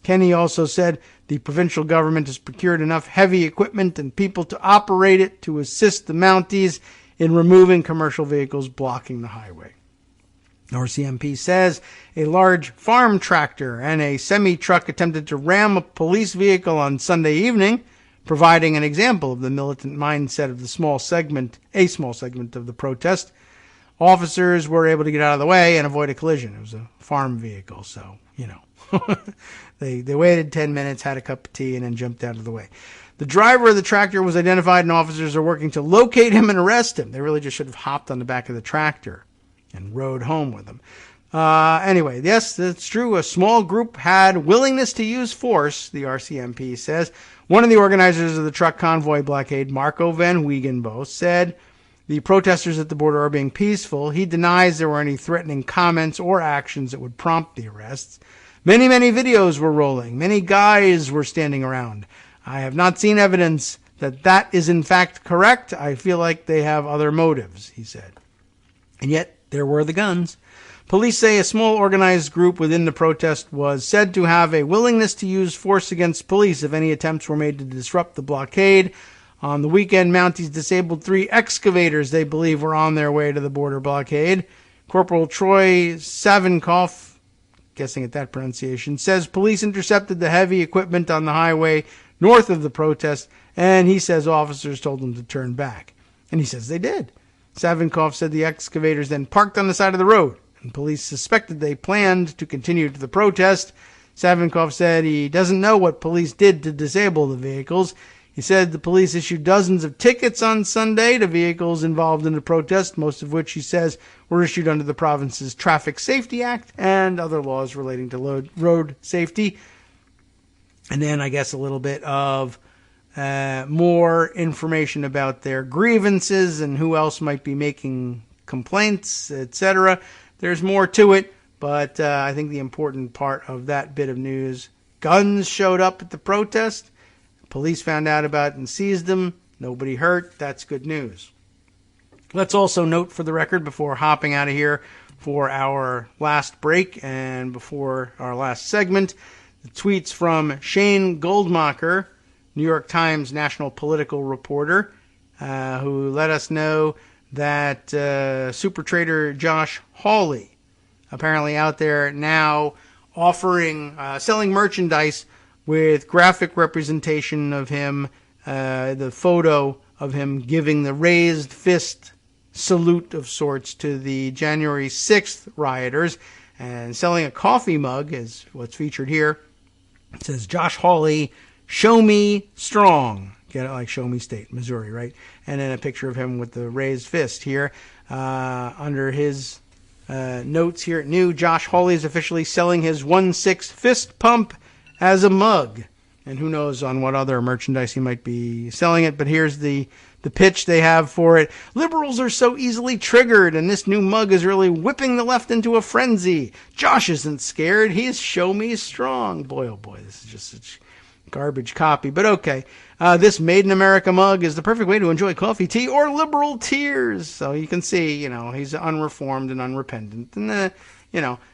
Kenney also said the provincial government has procured enough heavy equipment and people to operate it to assist the Mounties in removing commercial vehicles blocking the highway. RCMP says a large farm tractor and a semi-truck attempted to ram a police vehicle on Sunday evening, providing an example of the militant mindset of a small segment of the protest. Officers were able to get out of the way and avoid a collision. It was a farm vehicle, so, they waited 10 minutes, had a cup of tea, and then jumped out of the way. The driver of the tractor was identified, and officers are working to locate him and arrest him. They really just should have hopped on the back of the tractor and rode home with him. Anyway, yes, that's true. A small group had willingness to use force, the RCMP says. One of the organizers of the truck convoy blockade, Marco Van Wiegenbo, said the protesters at the border are being peaceful. He denies there were any threatening comments or actions that would prompt the arrests. Many videos were rolling. Many guys were standing around. I have not seen evidence that that is in fact correct. I feel like they have other motives, he said. And yet, there were the guns. Police say a small organized group within the protest was said to have a willingness to use force against police if any attempts were made to disrupt the blockade. On the weekend, Mounties disabled 3 excavators they believe were on their way to the border blockade. Corporal Troy Savinkoff, guessing at that pronunciation, says police intercepted the heavy equipment on the highway north of the protest, and he says officers told them to turn back. And he says they did. Savinkoff said the excavators then parked on the side of the road, and police suspected they planned to continue to the protest. Savinkoff said he doesn't know what police did to disable the vehicles. He said the police issued dozens of tickets on Sunday to vehicles involved in the protest, most of which he says were issued under the province's Traffic Safety Act and other laws relating to road safety. And then I guess a little bit of more information about their grievances and who else might be making complaints, etc. There's more to it, but I think the important part of that bit of news, guns showed up at the protest. Police found out about it and seized them. Nobody hurt. That's good news. Let's also note for the record before hopping out of here for our last break and before our last segment, the tweets from Shane Goldmacher, New York Times national political reporter, who let us know that super trader Josh Hawley, apparently out there now offering, selling merchandise with graphic representation of him, the photo of him giving the raised fist salute of sorts to the January 6th rioters, and selling a coffee mug is what's featured here. It says, Josh Hawley, show me strong. Get it like show me state, Missouri, right? And then a picture of him with the raised fist here. Under his notes here at New, Josh Hawley is officially selling his 1/6 fist pump as a mug. And who knows on what other merchandise he might be selling it. But here's the the pitch they have for it. Liberals are so easily triggered, and this new mug is really whipping the left into a frenzy. Josh isn't scared. He's show me strong. Boy, oh boy, this is just such garbage copy. But okay, this Made in America mug is the perfect way to enjoy coffee, tea, or liberal tears. So you can see, he's unreformed and unrepentant. And,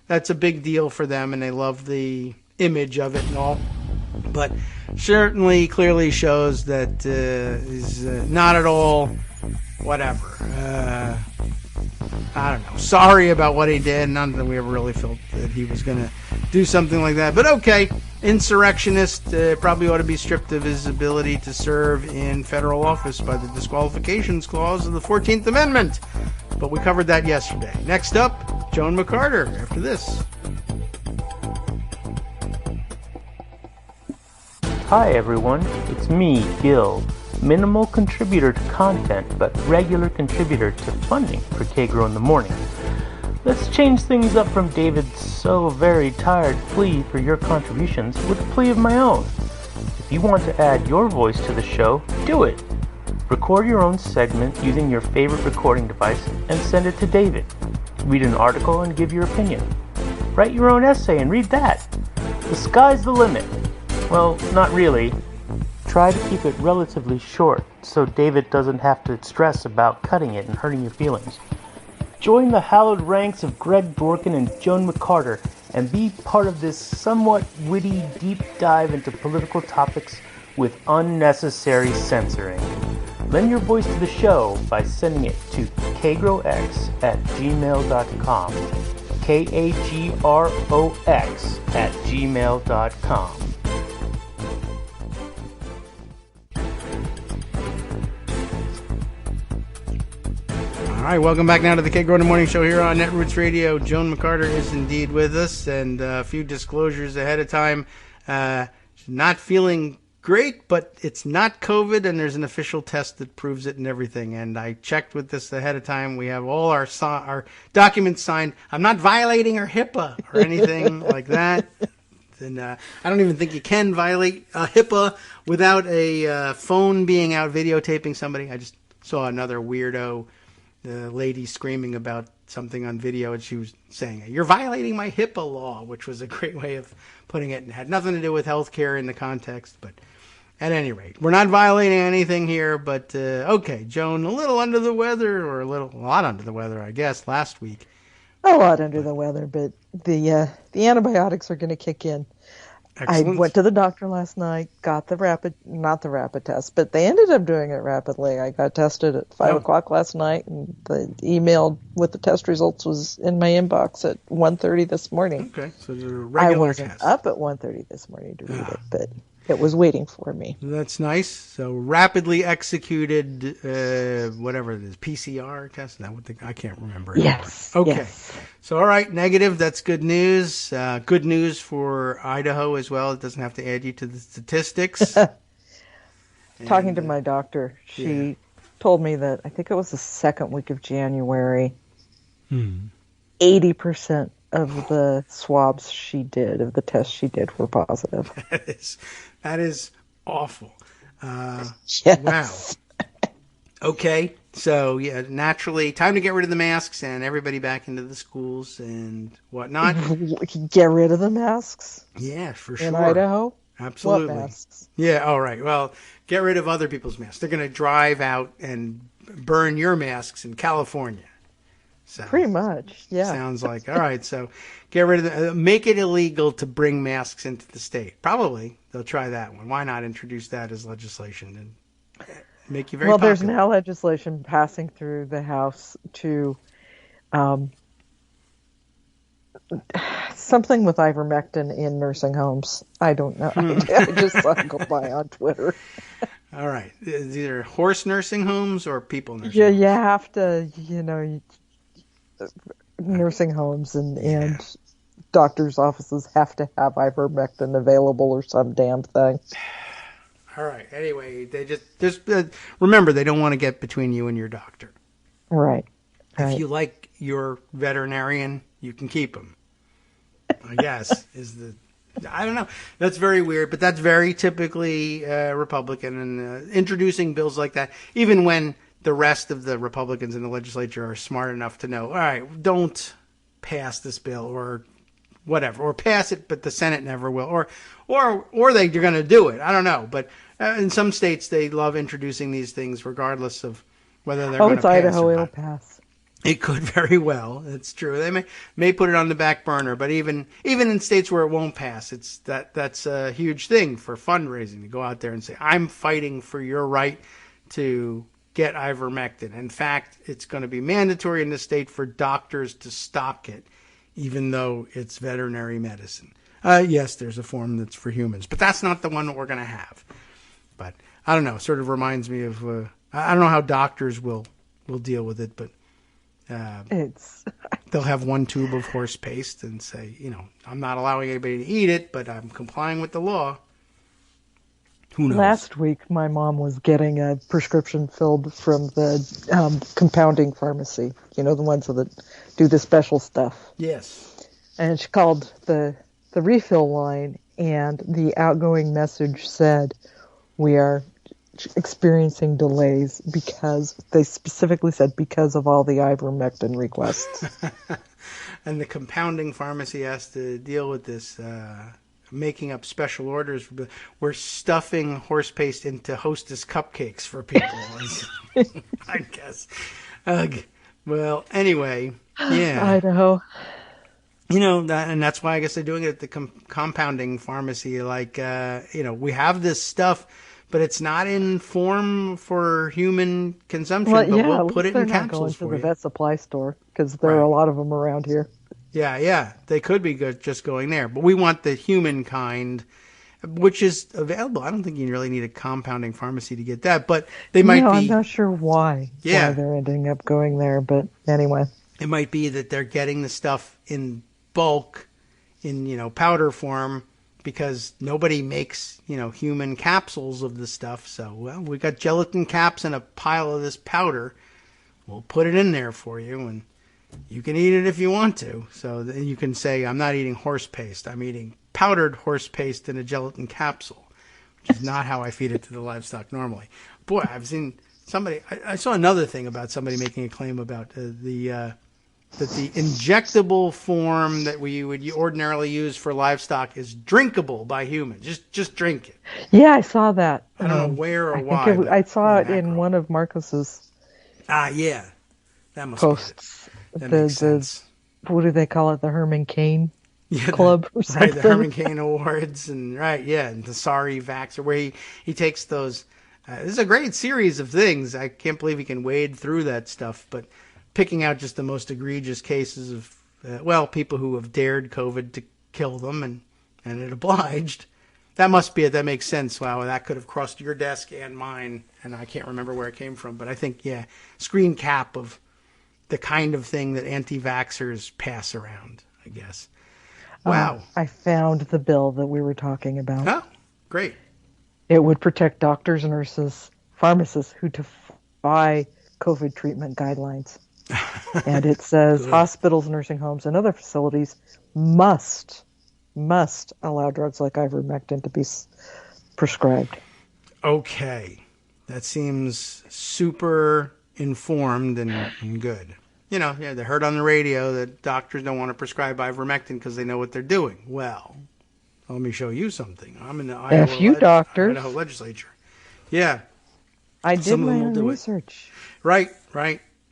that's a big deal for them, and they love the image of it and all. But certainly clearly shows that he's not at all whatever. I don't know. Sorry about what he did. Not that we ever really felt that he was going to do something like that. But okay, insurrectionist probably ought to be stripped of his ability to serve in federal office by the disqualifications clause of the 14th Amendment. But we covered that yesterday. Next up, Joan McCarter after this. Hi everyone, it's me, Gil. Minimal contributor to content, but regular contributor to funding for Kagro in the morning. Let's change things up from David's so very tired plea for your contributions with a plea of my own. If you want to add your voice to the show, do it. Record your own segment using your favorite recording device and send it to David. Read an article and give your opinion. Write your own essay and read that. The sky's the limit. Well, not really. Try to keep it relatively short so David doesn't have to stress about cutting it and hurting your feelings. Join the hallowed ranks of Greg Dworkin and Joan McCarter and be part of this somewhat witty deep dive into political topics with unnecessary censoring. Lend your voice to the show by sending it to kagrox@gmail.com. KAGROX@gmail.com. All right, welcome back now to the Kagro in the Morning Show here on Netroots Radio. Joan McCarter is indeed with us, and a few disclosures ahead of time. Not feeling great, but it's not COVID, and there's an official test that proves it and everything. And I checked with this ahead of time. We have all our documents signed. I'm not violating our HIPAA or anything like that. And I don't even think you can violate HIPAA without a phone being out videotaping somebody. I just saw another weirdo lady screaming about something on video, and she was saying, "You're violating my HIPAA law," which was a great way of putting it, and had nothing to do with healthcare in the context. But at any rate, we're not violating anything here. But okay, Joan, a little under the weather, or a lot under the weather, I guess, last week. A lot under the weather, but the antibiotics are going to kick in. Excellent. I went to the doctor last night, got not the rapid test, but they ended up doing it rapidly. I got tested at 5 o'clock last night, and the email with the test results was in my inbox at 1:30 this morning. Okay, so it's a regular I wasn't test. up at 1:30 this morning to read it, but it was waiting for me. That's nice. So rapidly executed, whatever it is, PCR test. That would I can't remember. Yes. Okay. Yes. So all right, negative. That's good news. Good news for Idaho as well. It doesn't have to add you to the statistics. Talking to my doctor, she told me that I think it was the second week of January. 80% of the swabs of the tests she did, were positive. That is awful. Yes. Wow. Okay, so yeah, naturally, time to get rid of the masks and everybody back into the schools and whatnot. Get rid of the masks? Yeah, for sure. In Idaho? Absolutely. What masks? Yeah, all right. Well, get rid of other people's masks. They're going to drive out and burn your masks in California. Pretty much, yeah. Sounds like. All right, so get rid of make it illegal to bring masks into the state. Probably they'll try that one. Why not introduce that as legislation and make you very popular? There's now legislation passing through the House to something with ivermectin in nursing homes. I don't know. I just saw it go by on Twitter. All right. Is either horse nursing homes or people nursing homes? Yeah, you have to, nursing homes and doctors' offices have to have ivermectin available or some damn thing. All right. Anyway, they just remember, they don't want to get between you and your doctor. Right. If you like your veterinarian, you can keep him, I guess, is the I don't know. That's very weird, but that's very typically Republican, and introducing bills like that, even when the rest of the Republicans in the legislature are smart enough to know, all right, don't pass this bill or whatever, or pass it, but the Senate never will, or they're going to do it. I don't know, but in some states they love introducing these things regardless of whether they're going to pass. Oh, it's Idaho, or it'll not. pass. It could very well. It's true. They may put it on the back burner, but even in states where it won't pass, that's a huge thing for fundraising to go out there and say, I'm fighting for your right to get ivermectin. In fact, it's going to be mandatory in the state for doctors to stock it, even though it's veterinary medicine. Yes, there's a form that's for humans, but that's not the one that we're going to have. But I don't know. It sort of reminds me of I don't know how doctors will deal with it, but they'll have one tube of horse paste and say, I'm not allowing anybody to eat it, but I'm complying with the law. Who knows? Last week, my mom was getting a prescription filled from the compounding pharmacy. The ones that do the special stuff. Yes. And she called the refill line, and the outgoing message said, we are experiencing delays because they specifically said because of all the ivermectin requests. And the compounding pharmacy has to deal with this, making up special orders. We're stuffing horse paste into Hostess cupcakes for people, I guess. Well, anyway, yeah. Idaho. And that's why I guess they're doing it at the compounding pharmacy. Like, we have this stuff, but it's not in form for human consumption, but we'll put it in capsules for you. They're not going to the vet supply store, because there are a lot of them around here. Yeah. They could be good just going there. But we want the human kind, which is available. I don't think you really need a compounding pharmacy to get that, but they might be. I'm not sure why they're ending up going there, but anyway. It might be that they're getting the stuff in bulk, in, powder form, because nobody makes, human capsules of the stuff. So, we got gelatin caps and a pile of this powder. We'll put it in there for you, and you can eat it if you want to. So then you can say, I'm not eating horse paste. I'm eating powdered horse paste in a gelatin capsule, which is not how I feed it to the livestock normally. Boy, I've seen somebody, I saw another thing about somebody making a claim about that the injectable form that we would ordinarily use for livestock is drinkable by humans. Just drink it. Yeah, I saw that. I don't know where or why. I saw it in one of Marcus's yeah. That must posts. Be it. That makes sense. What do they call it? The Herman Cain Club or something? Right, the Herman Cain Awards. And and the Sorry Vaxxer, where he takes those. This is a great series of things. I can't believe he can wade through that stuff, but picking out just the most egregious cases of, people who have dared COVID to kill them, and it obliged. That must be it. That makes sense. Wow, that could have crossed your desk and mine, and I can't remember where it came from. But I think, screen cap of the kind of thing that anti-vaxxers pass around, I guess. Wow. I found the bill that we were talking about. Oh, great. It would protect doctors, nurses, pharmacists who defy COVID treatment guidelines. And it says hospitals, nursing homes, and other facilities must allow drugs like ivermectin to be prescribed. Okay. That seems super informed and good. They heard on the radio that doctors don't want to prescribe ivermectin because they know what they're doing. Well, let me show you something. I'm in the Idaho legislature. Yeah. I did my own research. Right.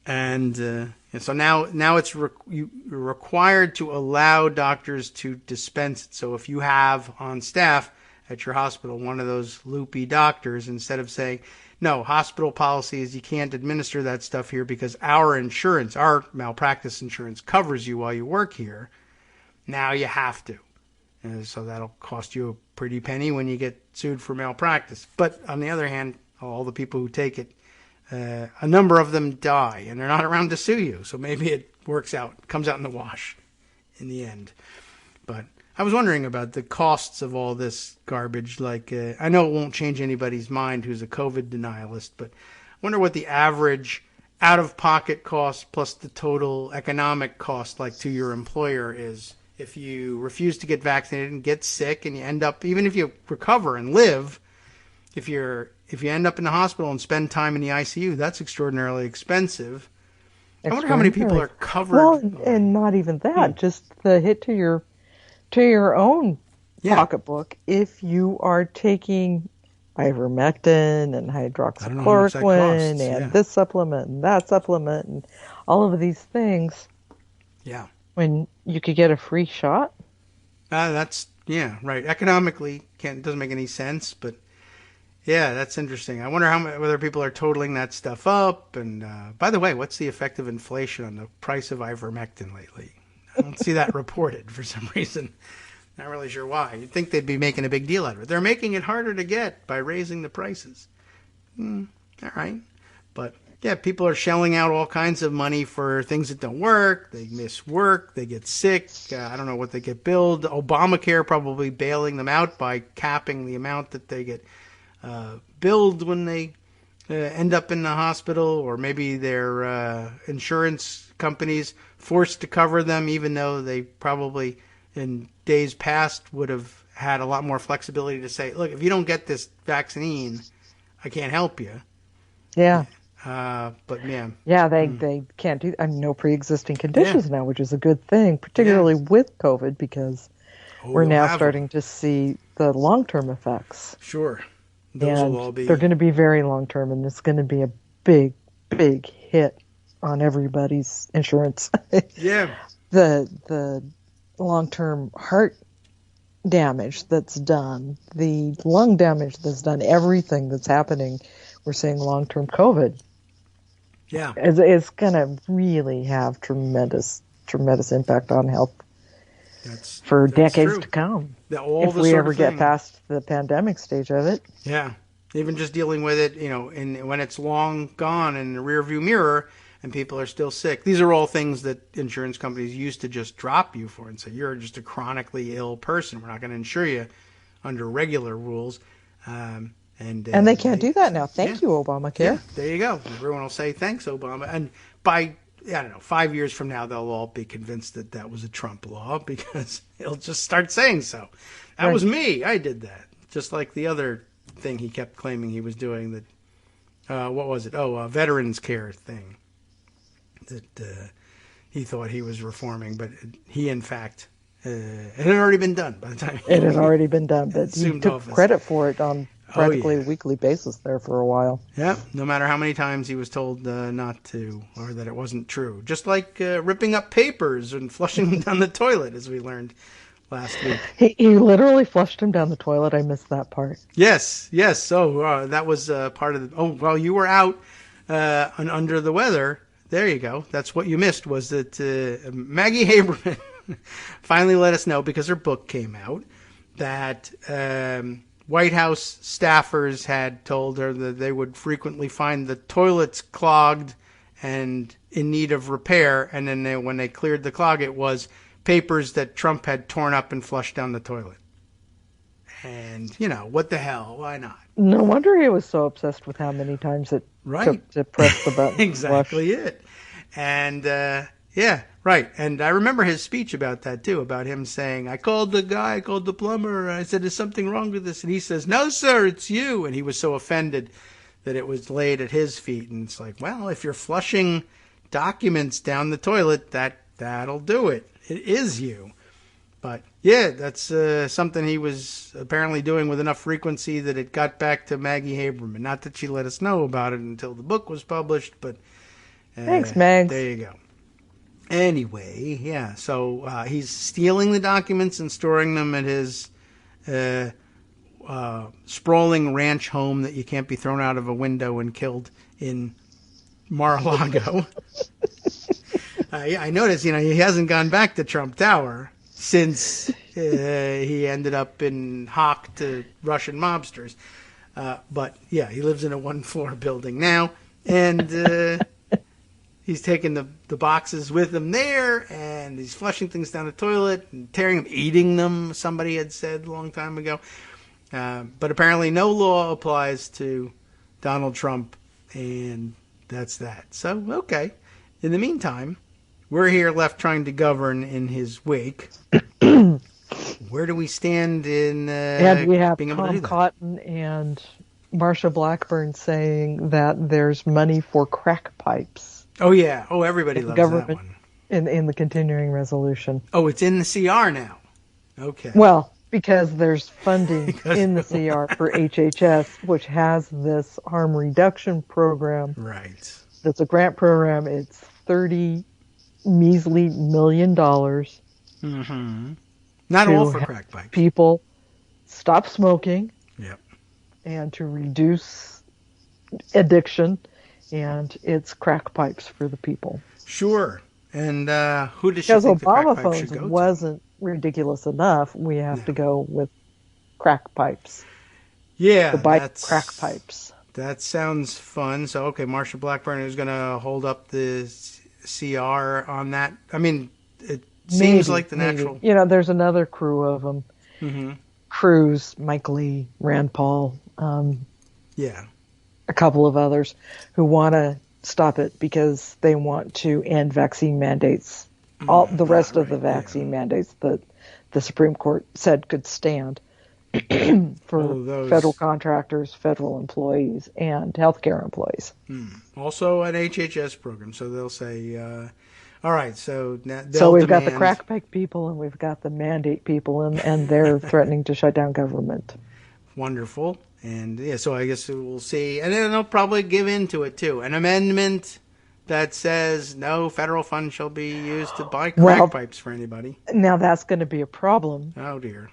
And so now it's you're required to allow doctors to dispense it. So if you have on staff at your hospital one of those loopy doctors, instead of saying, no, hospital policy is you can't administer that stuff here because our insurance, our malpractice insurance covers you while you work here, now you have to. And so that'll cost you a pretty penny when you get sued for malpractice. But on the other hand, all the people who take it, a number of them die, and they're not around to sue you. So maybe it works out, comes out in the wash in the end. But I was wondering about the costs of all this garbage. Like, I know it won't change anybody's mind who's a COVID denialist, but I wonder what the average out-of-pocket cost plus the total economic cost, like to your employer, is if you refuse to get vaccinated and get sick and you end up, even if you recover and live, if you end up in the hospital and spend time in the ICU, that's extraordinarily expensive. I wonder how many people are covered. Well, and not even that, just the hit to your own pocketbook if you are taking ivermectin and hydroxychloroquine and this supplement and that supplement and all of these things. Yeah. When you could get a free shot. That's right. Economically, doesn't make any sense, but yeah, that's interesting. I wonder whether people are totaling that stuff up. And by the way, what's the effect of inflation on the price of ivermectin lately? I don't see that reported for some reason. Not really sure why. You'd think they'd be making a big deal out of it. They're making it harder to get by raising the prices. All right. But yeah, people are shelling out all kinds of money for things that don't work. They miss work. They get sick. I don't know what they get billed. Obamacare probably bailing them out by capping the amount that they get billed when they end up in the hospital, or maybe their insurance companies forced to cover them, even though they probably in days past would have had a lot more flexibility to say, look, if you don't get this vaccine, I can't help you. Yeah. But man. Yeah, they can't do no pre-existing conditions now, which is a good thing, particularly with COVID, because we're now starting to see the long-term effects. Sure. Those will all be... They're going to be very long-term, and it's going to be a big, big hit on everybody's insurance. Yeah. The long-term heart damage that's done, the lung damage that's done, everything that's happening, we're seeing long-term COVID. Yeah. It's going to really have tremendous, tremendous impact on health for decades to come. If we ever get past the pandemic stage of it. Yeah. Even just dealing with it, when it's long gone in the rearview mirror and people are still sick. These are all things that insurance companies used to just drop you for and say, you're just a chronically ill person. We're not going to insure you under regular rules. And they can't do that now. Thank you, Obamacare. Yeah, there you go. Everyone will say, thanks, Obama. And by, 5 years from now, they'll all be convinced that that was a Trump law because he'll just start saying so. That was me. I did that. Just like the other thing he kept claiming he was doing that, what was it? Veterans care thing that he thought he was reforming, but he, in fact, it had already been done by the time it had already been done, but he took credit for it on practically a weekly basis there for a while. Yeah, no matter how many times he was told not to, or that it wasn't true. Just like ripping up papers and flushing them down the toilet, as we learned last week. He literally flushed him down the toilet. I missed that part. Yes. So that was part of the... you were out and under the weather. There you go. That's what you missed, was that Maggie Haberman finally let us know, because her book came out, that White House staffers had told her that they would frequently find the toilets clogged and in need of repair, and then when they cleared the clog, it was papers that Trump had torn up and flushed down the toilet. And, what the hell? Why not? No wonder he was so obsessed with how many times it took to press the button. Exactly it. And, right. And I remember his speech about that, too, about him saying, I called the plumber. I said, is something wrong with this? And he says, no, sir, it's you. And he was so offended that it was laid at his feet. And it's like, well, if you're flushing documents down the toilet, that'll do it. It is you. But, yeah, that's something he was apparently doing with enough frequency that it got back to Maggie Haberman. Not that she let us know about it until the book was published, but... Thanks, Mags. There you go. Anyway, yeah, so he's stealing the documents and storing them at his sprawling ranch home that you can't be thrown out of a window and killed in Mar-a-Lago. I noticed, he hasn't gone back to Trump Tower since he ended up in hock to Russian mobsters. But, yeah, he lives in a one-floor building now, and he's taking the boxes with him there, and he's flushing things down the toilet and tearing them, eating them, somebody had said a long time ago. But apparently no law applies to Donald Trump, and that's that. So, okay. In the meantime, we're here left trying to govern in his wake. Where do we stand in and we have being able to Tom do that? Cotton and Marsha Blackburn saying that there's money for crack pipes. Oh, yeah. Oh, everybody loves that one. In the continuing resolution. Oh, it's in the CR now. Okay. Well, because there's funding in the CR for HHS, which has this harm reduction program. Right. That's a grant program. It's $30 measly million. Mm-hmm. Not all for crack pipes. People stop smoking. Yep. And to reduce addiction, and it's crack pipes for the people. Sure. And who does she think the crack pipes should go to? Because Obama phones wasn't ridiculous enough, we have to go with crack pipes. Yeah, crack pipes. That sounds fun. So, okay, Marsha Blackburn is going to hold up the CR on that. I mean, it seems like the natural. You know, there's another crew of them. Mm-hmm. Cruz, Mike Lee, Rand Paul. Yeah. A couple of others who want to stop it because they want to end vaccine mandates. All the rest of the vaccine mandates that the Supreme Court said could stand for federal contractors, federal employees, and healthcare employees. Also an HHS program, so they'll say, all right, so now so we've got the crack pipe people and we've got the mandate people, and they're threatening to shut down government. Wonderful. And yeah, so I guess we'll see. And then they'll probably give in to it too. An amendment that says no federal funds shall be used to buy crack pipes for anybody. Now that's going to be a problem. Oh dear.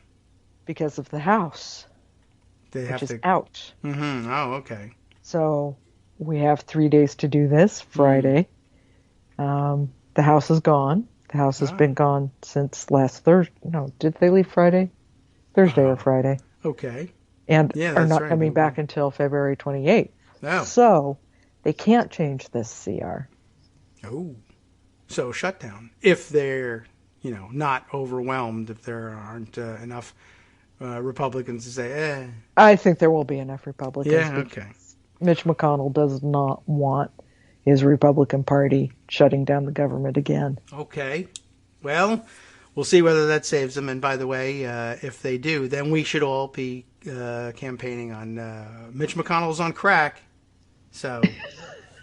Because of the House. Which is out. Mm-hmm. Oh, okay. So we have 3 days to do this. Friday. The House is gone. The House has been gone since last Thursday. No, did they leave Friday? Thursday or Friday. Okay. And are not coming back until February 28th. Oh. So they can't change this CR. Oh. So shutdown. If they're, not overwhelmed, if there aren't enough Republicans to say, I think there will be enough Republicans. Yeah, okay. Mitch McConnell does not want his Republican Party shutting down the government again. Okay. Well, we'll see whether that saves them. And by the way, if they do, then we should all be campaigning on Mitch McConnell's on crack. So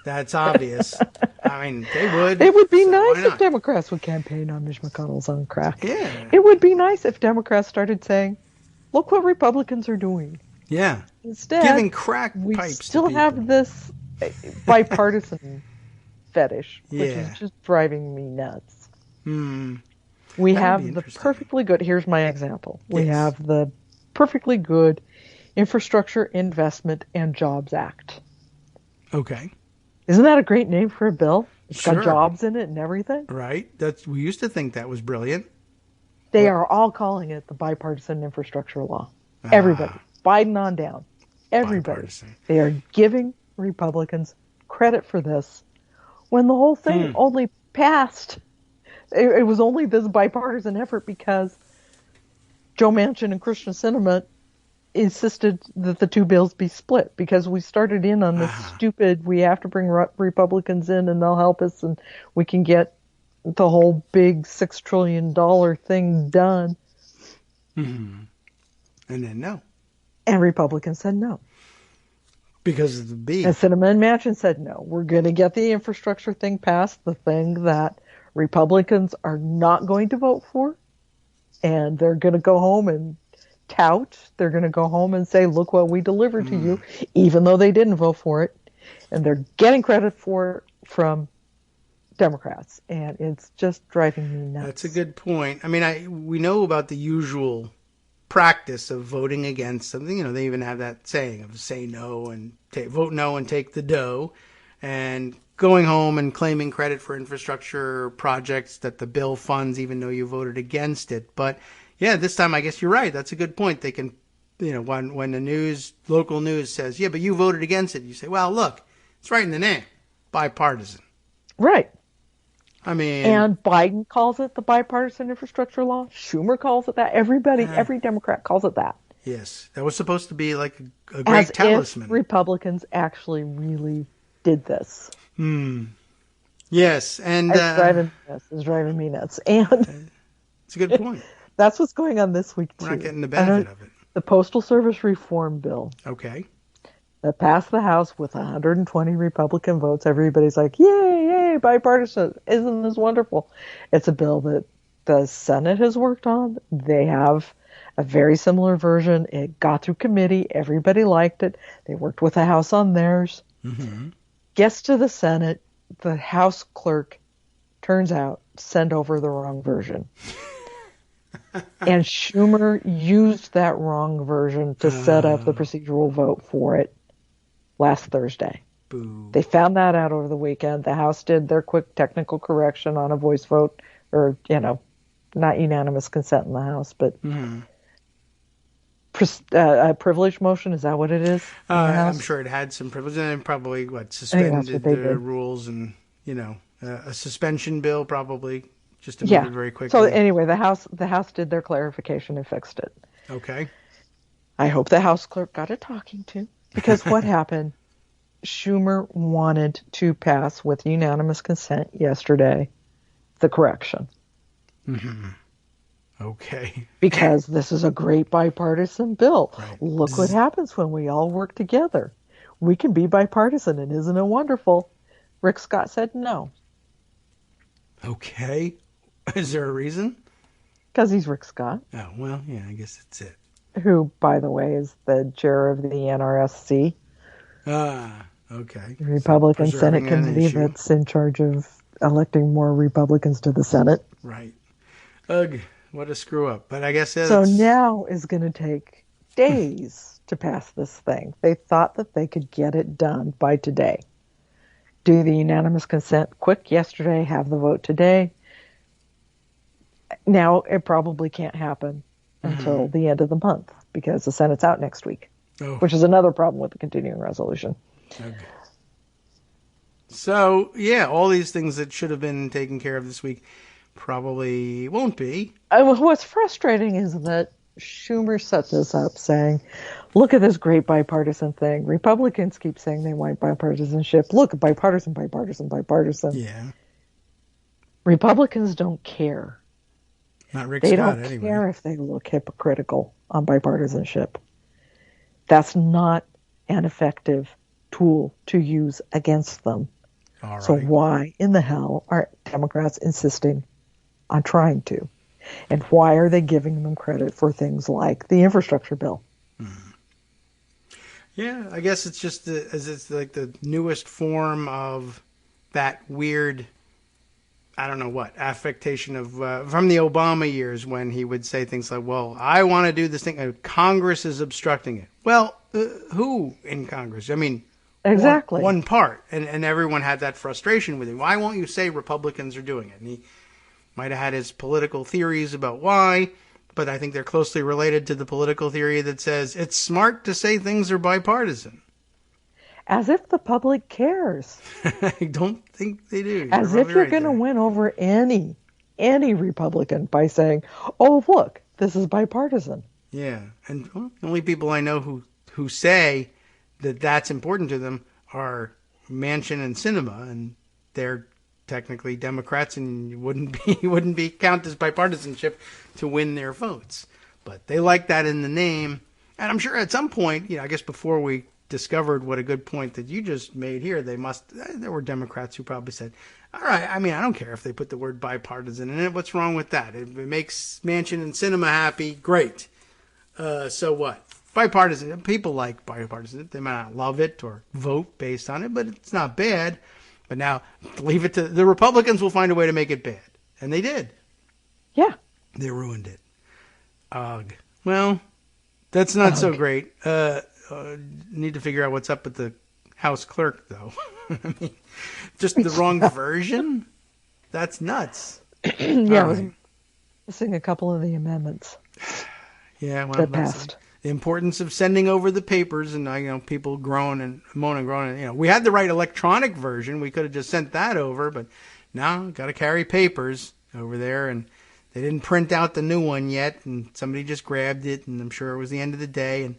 that's obvious. I mean, they would. It would be nice if Democrats would campaign on Mitch McConnell's on crack. Yeah. It would be nice if Democrats started saying, look what Republicans are doing. Yeah. Instead, giving crack we pipes still to have this bipartisan fetish, which Yeah. is just driving me nuts. Hmm. We That'd be have the interesting. perfectly good, here's my example. We Yes. have the perfectly good Infrastructure Investment and Jobs Act. Okay. Isn't that a great name for a bill? It's Sure. got jobs in it and everything. Right. We used to think that was brilliant. They are all calling it the Bipartisan Infrastructure Law. Everybody. Biden on down. Everybody. Bipartisan. They are giving Republicans credit for this when the whole thing only passed. It was only this bipartisan effort because Joe Manchin and Krishna Sinema insisted that the two bills be split because we started in on this stupid, we have to bring Republicans in and they'll help us and we can get the whole big $6 trillion thing done. Mm-hmm. And then no. And Republicans said no. Because of the B. And Sinema and Manchin said no. We're going to get the infrastructure thing passed, the thing that Republicans are not going to vote for. And they're going to go home and tout. They're going to go home and say, look what we delivered to you, even though they didn't vote for it. And they're getting credit for it from Democrats. And it's just driving me nuts. That's a good point. I mean, we know about the usual practice of voting against something. They even have that saying of say no and vote no and take the dough. And going home and claiming credit for infrastructure projects that the bill funds, even though you voted against it. But yeah, this time I guess you're right. That's a good point. They can, when the local news says, yeah, but you voted against it, you say, well, look, it's right in the name, bipartisan. Right. I mean, and Biden calls it the Bipartisan Infrastructure Law. Schumer calls it that. Everybody, every Democrat calls it that. Yes, that was supposed to be like a great talisman. If Republicans actually really did this. Yeah, Yes, and It's driving me nuts. And it's a good point. that's what's going on this week, too. We're not getting the benefit of it. The Postal Service Reform Bill Okay. that passed the House with 120 Republican votes. Everybody's like, yay, yay, bipartisan. Isn't this wonderful? It's a bill that the Senate has worked on. They have a very similar version. It got through committee. Everybody liked it. They worked with the House on theirs. Mm-hmm. Gets to the Senate. The House clerk, turns out, sent over the wrong version. And Schumer used that wrong version to set up the procedural vote for it last Thursday. Boo. They found that out over the weekend. The House did their quick technical correction on a voice vote, or, not unanimous consent in the House, but a privilege motion, is that what it is? I'm sure it had some privilege, and probably suspended the rules, and a suspension bill probably just to move it very quickly. So anyway, the House did their clarification and fixed it. Okay. I hope the House clerk got a talking to, because what happened? Schumer wanted to pass with unanimous consent yesterday the correction. Mm-hmm. Okay. Because this is a great bipartisan bill. Right. Look what happens when we all work together. We can be bipartisan, and isn't it wonderful? Rick Scott said no. Okay. Is there a reason? Because he's Rick Scott. Oh, well, yeah, I guess that's it. Who, by the way, is the chair of the NRSC. Okay. The Republican Senate committee that's in charge of electing more Republicans to the Senate. Right. Ugh, what a screw up. But I guess so now is going to take days to pass this thing. They thought that they could get it done by today. Do the unanimous consent quick yesterday, have the vote today. Now it probably can't happen until the end of the month because the Senate's out next week, which is another problem with the continuing resolution. Okay. So, yeah, all these things that should have been taken care of this week probably won't be. What's frustrating is that Schumer set this up saying, look at this great bipartisan thing. Republicans keep saying they want bipartisanship. Look, bipartisan, bipartisan, bipartisan. Yeah. Republicans don't care. Not Rick They Scott, don't anyway. care if they look hypocritical on bipartisanship. That's not an effective tool to use against them. All right. So why in the hell are Democrats insisting on trying to? And why are they giving them credit for things like the infrastructure bill? Yeah, I guess it's just it's like the newest form of that weird, I don't know what, affectation of from the Obama years when he would say things like, well, I want to do this thing. Congress is obstructing it. Well, who in Congress? I mean, exactly one part. And everyone had that frustration with him. Why won't you say Republicans are doing it? And he might have had his political theories about why, but I think they're closely related to the political theory that says it's smart to say things are bipartisan. As if the public cares. I don't think they do. As if you're going to win over any Republican by saying, oh, look, this is bipartisan. Yeah, and the only people I know who say that that's important to them are Manchin and Sinema, and they're technically Democrats, and you wouldn't be count as bipartisanship to win their votes. But they like that in the name, and I'm sure at some point, I guess before we discovered what a good point that you just made here, there were Democrats who probably said, all right, I mean, I don't care if they put the word bipartisan in it. What's wrong with that? If it makes Manchin and Sinema happy, great. So what? Bipartisan. People like bipartisan. They might not love it or vote based on it, but it's not bad. But now, leave it to the Republicans will find a way to make it bad. And they did. Yeah. They ruined it. Ugh. Well, that's not so great. Need to figure out what's up with the House clerk, though. I mean, just the wrong version? That's nuts. Yeah, I was missing a couple of the amendments. Yeah, well, that passed. The importance of sending over the papers, and people groan and moan and groan. And, we had the right electronic version. We could have just sent that over, but now got to carry papers over there, and they didn't print out the new one yet, and somebody just grabbed it, and I'm sure it was the end of the day. And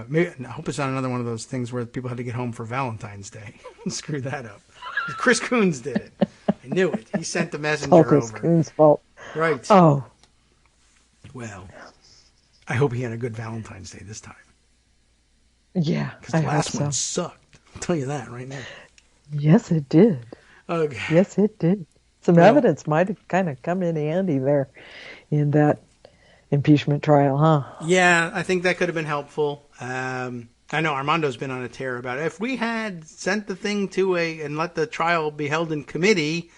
maybe I hope it's not another one of those things where people had to get home for Valentine's Day. Screw that up. Chris Coons did it. I knew it. He sent the It's all messenger Chris over. Coon's fault. Right. Oh, Well, I hope he had a good Valentine's Day this time. yeah. Because I the hope last so. one sucked. I'll tell you that right now. Yes, it did. Okay. Yes, it did. Some Well- evidence might have kind of come in handy there in that impeachment trial, huh? Yeah, I think that could have been helpful. I know Armando's been on a tear about it. If we had sent the thing and let the trial be held in committee,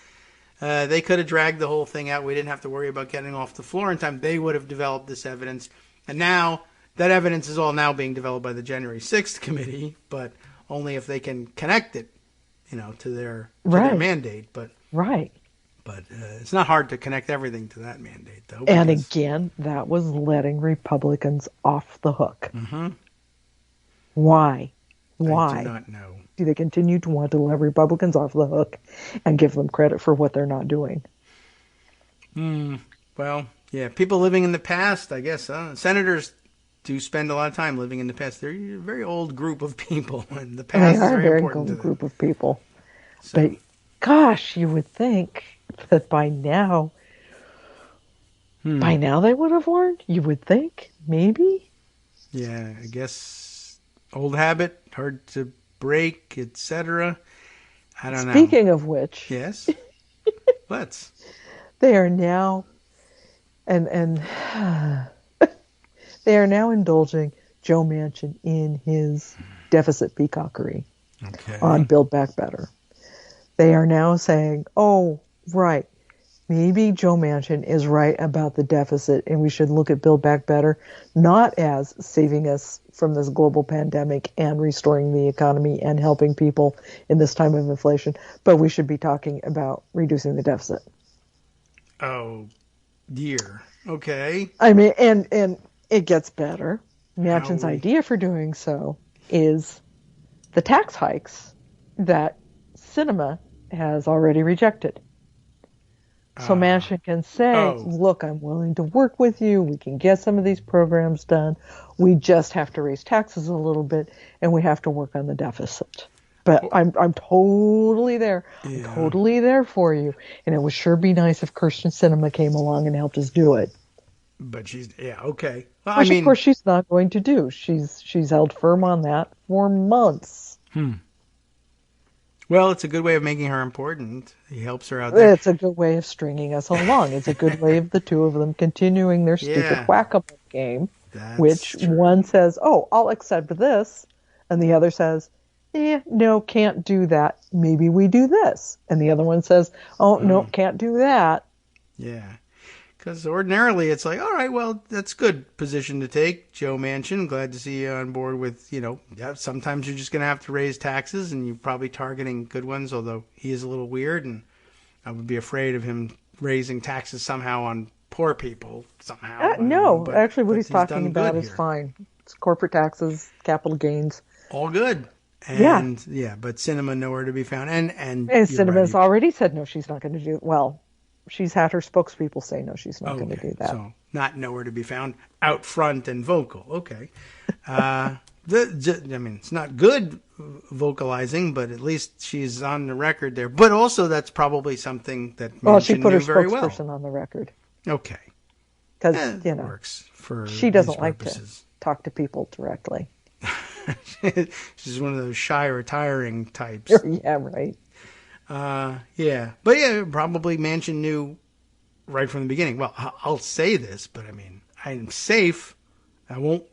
they could have dragged the whole thing out. We didn't have to worry about getting off the floor in time. They would have developed this evidence. And now that evidence is all now being developed by the January 6th committee, but only if they can connect it, to their Right. mandate. But Right. it's not hard to connect everything to that mandate, though. And because- again, that was letting Republicans off the hook. Mhm. Why? I Why do not know. do they continue to want to let Republicans off the hook and give them credit for what they're not doing? Well, yeah, people living in the past, I guess. Senators do spend a lot of time living in the past. They're a very old group of people, and the They past is are a very very important to old them. group of people. So, But gosh, you would think that by now they would have learned. You would think, maybe. yeah, I guess old habit, hard to break, etc. I don't know. Speaking of which, Yes? Let's. they are now and they are now indulging Joe Manchin in his deficit peacockery Okay. on Build Back Better. They are now saying, oh, right, maybe Joe Manchin is right about the deficit and we should look at Build Back Better not as saving us from this global pandemic and restoring the economy and helping people in this time of inflation, but we should be talking about reducing the deficit. Oh, dear. Okay. I mean, and it gets better. Manchin's Owie. idea for doing so is the tax hikes that Sinema has already rejected. So Manchin can say, look, I'm willing to work with you. We can get some of these programs done. We just have to raise taxes a little bit, and we have to work on the deficit. But I'm totally there. Yeah. I'm totally there for you. And it would sure be nice if Kirsten Sinema came along and helped us do it. But okay. Well, Which, of course, she's not going to do. She's held firm on that for months. Well, it's a good way of making her important. He helps her out there. It's a good way of stringing us along. It's a good way of the two of them continuing their stupid Yeah. whack-a-mole game, That's which true. one says, oh, I'll accept this, and the other says, no, can't do that. Maybe we do this. And the other one says, oh, no, can't do that. Yeah. Because ordinarily it's like, all right, well, that's good position to take, Joe Manchin. Glad to see you on board with, sometimes you're just going to have to raise taxes, and you're probably targeting good ones, although he is a little weird, and I would be afraid of him raising taxes somehow on poor people somehow. No, But- actually what but he's talking done about good is here. fine. It's corporate taxes, capital gains. All good. Yeah. And but Sinema nowhere to be found. And And you're Sinema's right. already said no, she's not going to do it. Well, she's had her spokespeople say no, she's not going to do that. So not nowhere to be found, out front and vocal. Okay. It's not good vocalizing, but at least she's on the record there. But also, that's probably something that Well, she Manchin put her knew very well. spokesperson on the record Okay. because It works for she doesn't these like purposes. to talk to people directly. She's one of those shy, retiring types. Yeah, right. But probably Manchin knew right from the beginning. Well, I'll say this, but I'm safe. I won't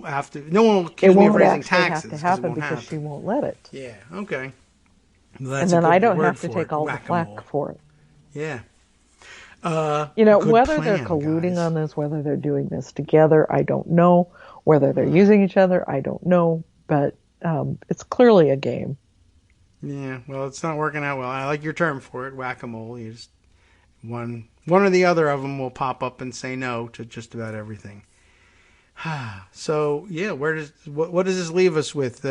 have to. No one will It accuse me of won't raising actually taxes. have to 'cause it happen won't because happen. she won't let it. Yeah. Okay. Well, And that's a then good I don't word have to for take it, all the whack-a-mole. flack for it. Yeah. Good whether they're plan, colluding guys. on this, whether they're doing this together, I don't know. Whether they're using each other, I don't know. But it's clearly a game. Yeah. Well, it's not working out well. I like your term for it, whack-a-mole. You just one or the other of them will pop up and say no to just about everything. So what does this leave us with?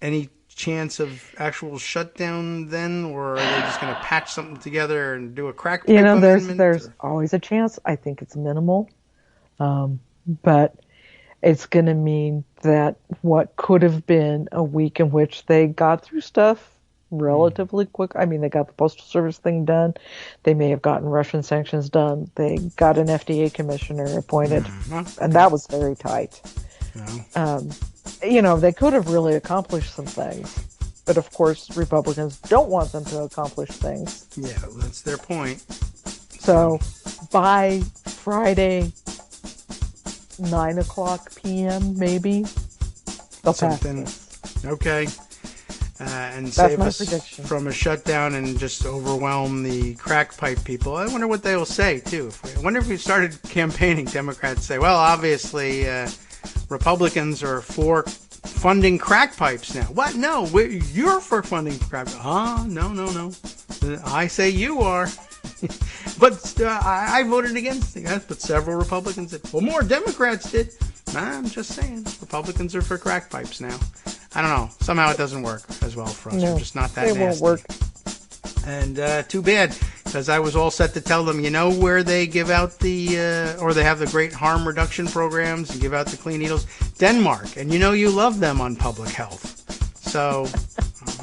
Any chance of actual shutdown then, or are they just going to patch something together and do a crack pipe amendment? There's always a chance. I think it's minimal, but it's going to mean that what could have been a week in which they got through stuff relatively quick. I mean, they got the Postal Service thing done. They may have gotten Russian sanctions done. They got an FDA commissioner appointed, and that was very tight. They could have really accomplished some things. But, of course, Republicans don't want them to accomplish things. Yeah, that's their point. So, by Friday, 9 o'clock p.m., maybe, they'll pass this. Okay. And That's save my us prediction. from a shutdown and just overwhelm the crack pipe people. I wonder what they'll say, too. I wonder if we started campaigning, Democrats say, well, obviously, Republicans are for funding crack pipes now. What? No, you're for funding crack pipes. No. I say you are. But I voted against it. But several Republicans did. Well, more Democrats did. I'm just saying. Republicans are for crack pipes now. I don't know. Somehow it doesn't work as well for us. No, We're just not that it nasty. won't work. And too bad, because I was all set to tell them, where they give out or they have the great harm reduction programs and give out the clean needles? Denmark. And you love them on public health. So,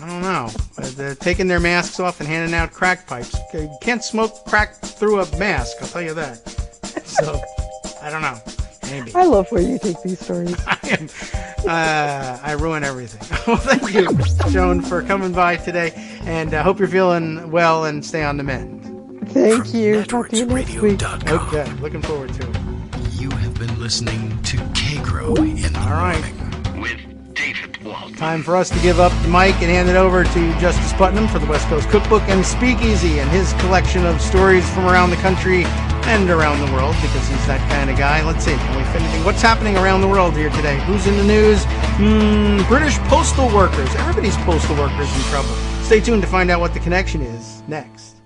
I don't know. They're taking their masks off and handing out crack pipes. You can't smoke crack through a mask, I'll tell you that. So, I don't know. Maybe. I love where you take these stories. I ruin everything. Well, thank you, Joan, for coming by today, and I hope you're feeling well and stay on the mend. Thank you. Talk to you next week. Okay, looking forward to it. You have been listening to Kagro in the morning with David Waldman. Time for us to give up the mic and hand it over to Justice Putnam for the West Coast Cookbook and Speakeasy and his collection of stories from around the country and around the world, because he's that kind of guy. Let's see, can we fit anything? What's happening around the world here today? Who's in the news? British postal workers. Everybody's postal workers in trouble. Stay tuned to find out what the connection is next.